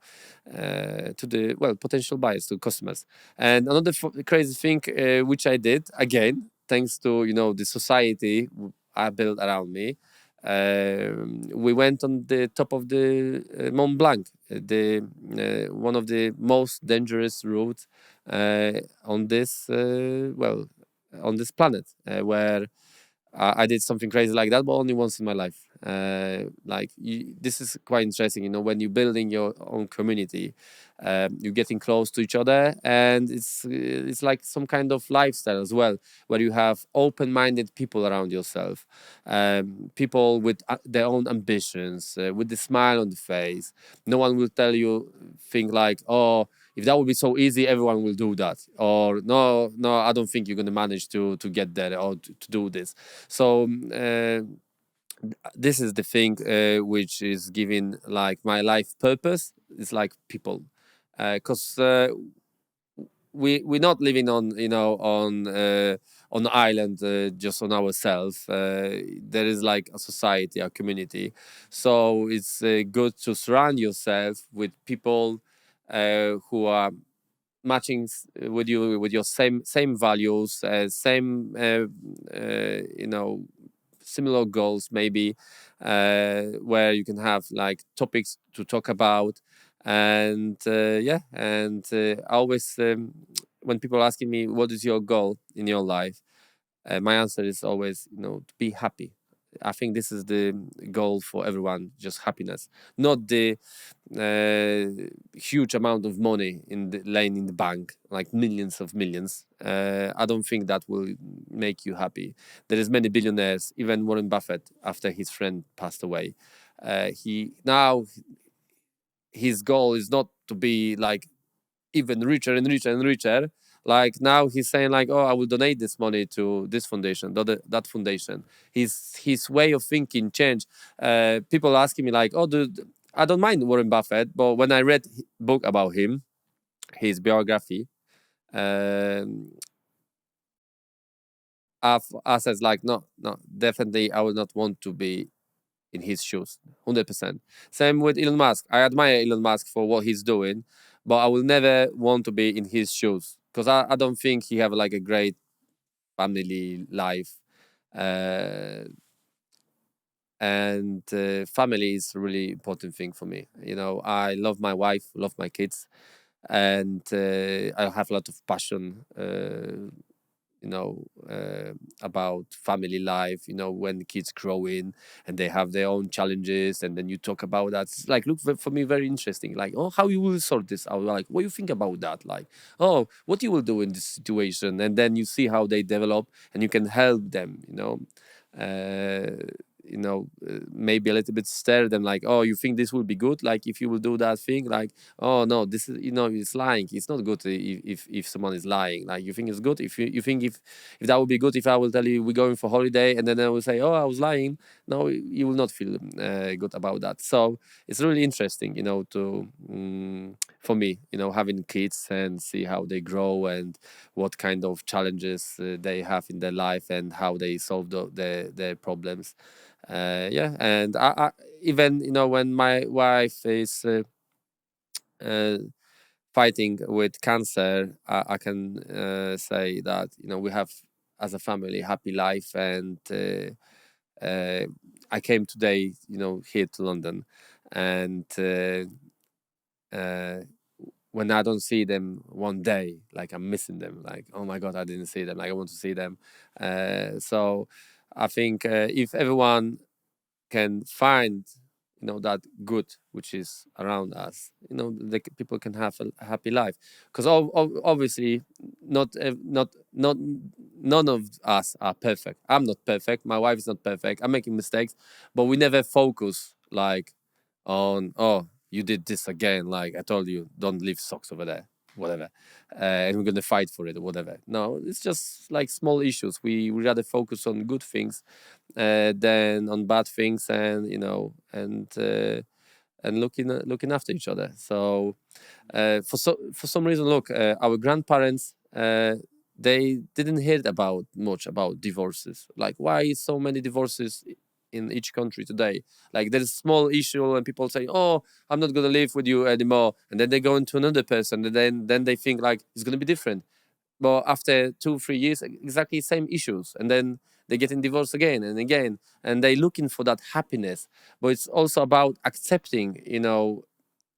the, well, potential buyers, to customers. And another crazy thing which I did again, thanks to, you know, the society I built around me. We went on the top of the Mont Blanc, the one of the most dangerous routes on this well, on this planet, where I did something crazy like that, but only once in my life. This is quite interesting, you know, when you're building your own community, you're getting close to each other, and it's like some kind of lifestyle as well, where you have open-minded people around yourself, people with their own ambitions, with the smile on the face. No one will tell you thing like, "Oh, if that would be so easy, everyone will do that," or "No, no, I don't think you're going to manage to get there, or to do this." So this is the thing which is giving like my life purpose. It's like people, because we're not living on, you know, on the island, just on ourselves. There is like a society, a community. So it's good to surround yourself with people who are matching with you, with your same values, same you know, similar goals, maybe, where you can have like topics to talk about. And yeah, and always, when people asking me what is your goal in your life, my answer is always, you know, to be happy. I think this is the goal for everyone, just happiness, not the huge amount of money laying in the bank, like millions of millions. I don't think that will make you happy. There is many billionaires, even Warren Buffett, after his friend passed away. He now, his goal is not to be like even richer and richer and richer. Like now he's saying like, oh, I will donate this money to this foundation, that foundation. His way of thinking changed. People asking me like, oh, I don't mind Warren Buffett, but when I read book about him, his biography, I said like, no, no, definitely I will not want to be in his shoes, 100%. Same with Elon Musk. I admire Elon Musk for what he's doing, but I will never want to be in his shoes, because I don't think he have like a great family life. And family is a really important thing for me. You know, I love my wife, love my kids, and I have a lot of passion, you know, about family life. You know, when kids grow in and they have their own challenges, and then you talk about that. It's like, look, for me, very interesting. Like, oh, how you will sort this out? Like, what you think about that? Like, oh, what you will do in this situation? And then you see how they develop, and you can help them. Maybe a little bit stir them, like, oh, you think this will be good, like if you will do that thing, like, oh no, this is, you know, it's lying, it's not good if someone is lying. Like, you think it's good if you think if that would be good if I will tell you we're going for holiday, and then I will say, oh, I was lying. No, you will not feel good about that. So it's really interesting, you know, to for me, you know, having kids and see how they grow and what kind of challenges they have in their life and how they solve their problems. Yeah, and I even, you know, when my wife is fighting with cancer, I can say that we have as a family happy life, and I came today here to London, and when I don't see them one day, like I'm missing them, like oh my god, I didn't see them, like I want to see them. So I think if everyone can find that good which is around us, people can have a happy life, because obviously not none of us are perfect. I'm not perfect, my wife is not perfect, I'm making mistakes, but we never focus like on, oh, you did this again, like I told you, don't leave socks over there, whatever, and we're gonna fight for it or whatever. No, it's just like small issues. We rather focus on good things than on bad things, and looking after each other. So for some reason, look, our grandparents, they didn't hear about much about divorces. Like, why so many divorces in each country today? Like, there's a small issue and people say, oh, I'm not going to live with you anymore, and then they go into another person, and then they think like it's going to be different. But after 2 3 years, exactly same issues, and then they're getting divorced again and again, and they're looking for that happiness. But it's also about accepting,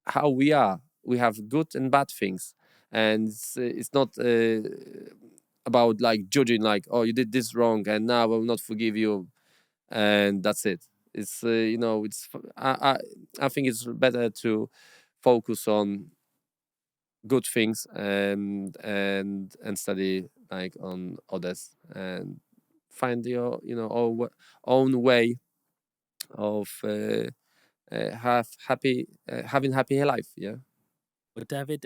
how we are. We have good and bad things, and it's not about like judging, like, oh, you did this wrong and now I will not forgive you, and that's it. It's I think it's better to focus on good things, and study like on others, and find your own way of having happy life. Yeah. Well, David,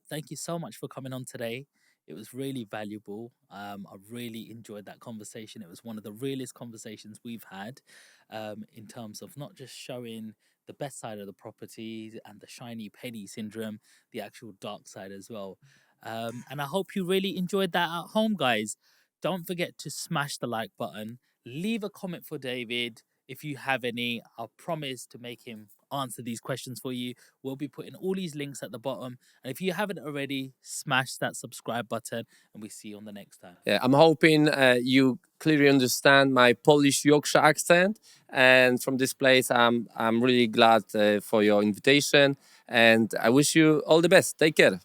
thank you so much for coming on today. It was really valuable. I really enjoyed that conversation. It was one of the realest conversations we've had, in terms of not just showing the best side of the property and the shiny penny syndrome, the actual dark side as well. And I hope you really enjoyed that at home, guys. Don't forget to smash the like button. Leave a comment for David if you have any. I'll promise to make him answer these questions for you. We'll be putting all these links at the bottom. And if you haven't already, smash that subscribe button, and we see you on the next time. Yeah, I'm hoping you clearly understand my Polish Yorkshire accent. And from this place, I'm really glad for your invitation. And I wish you all the best. Take care.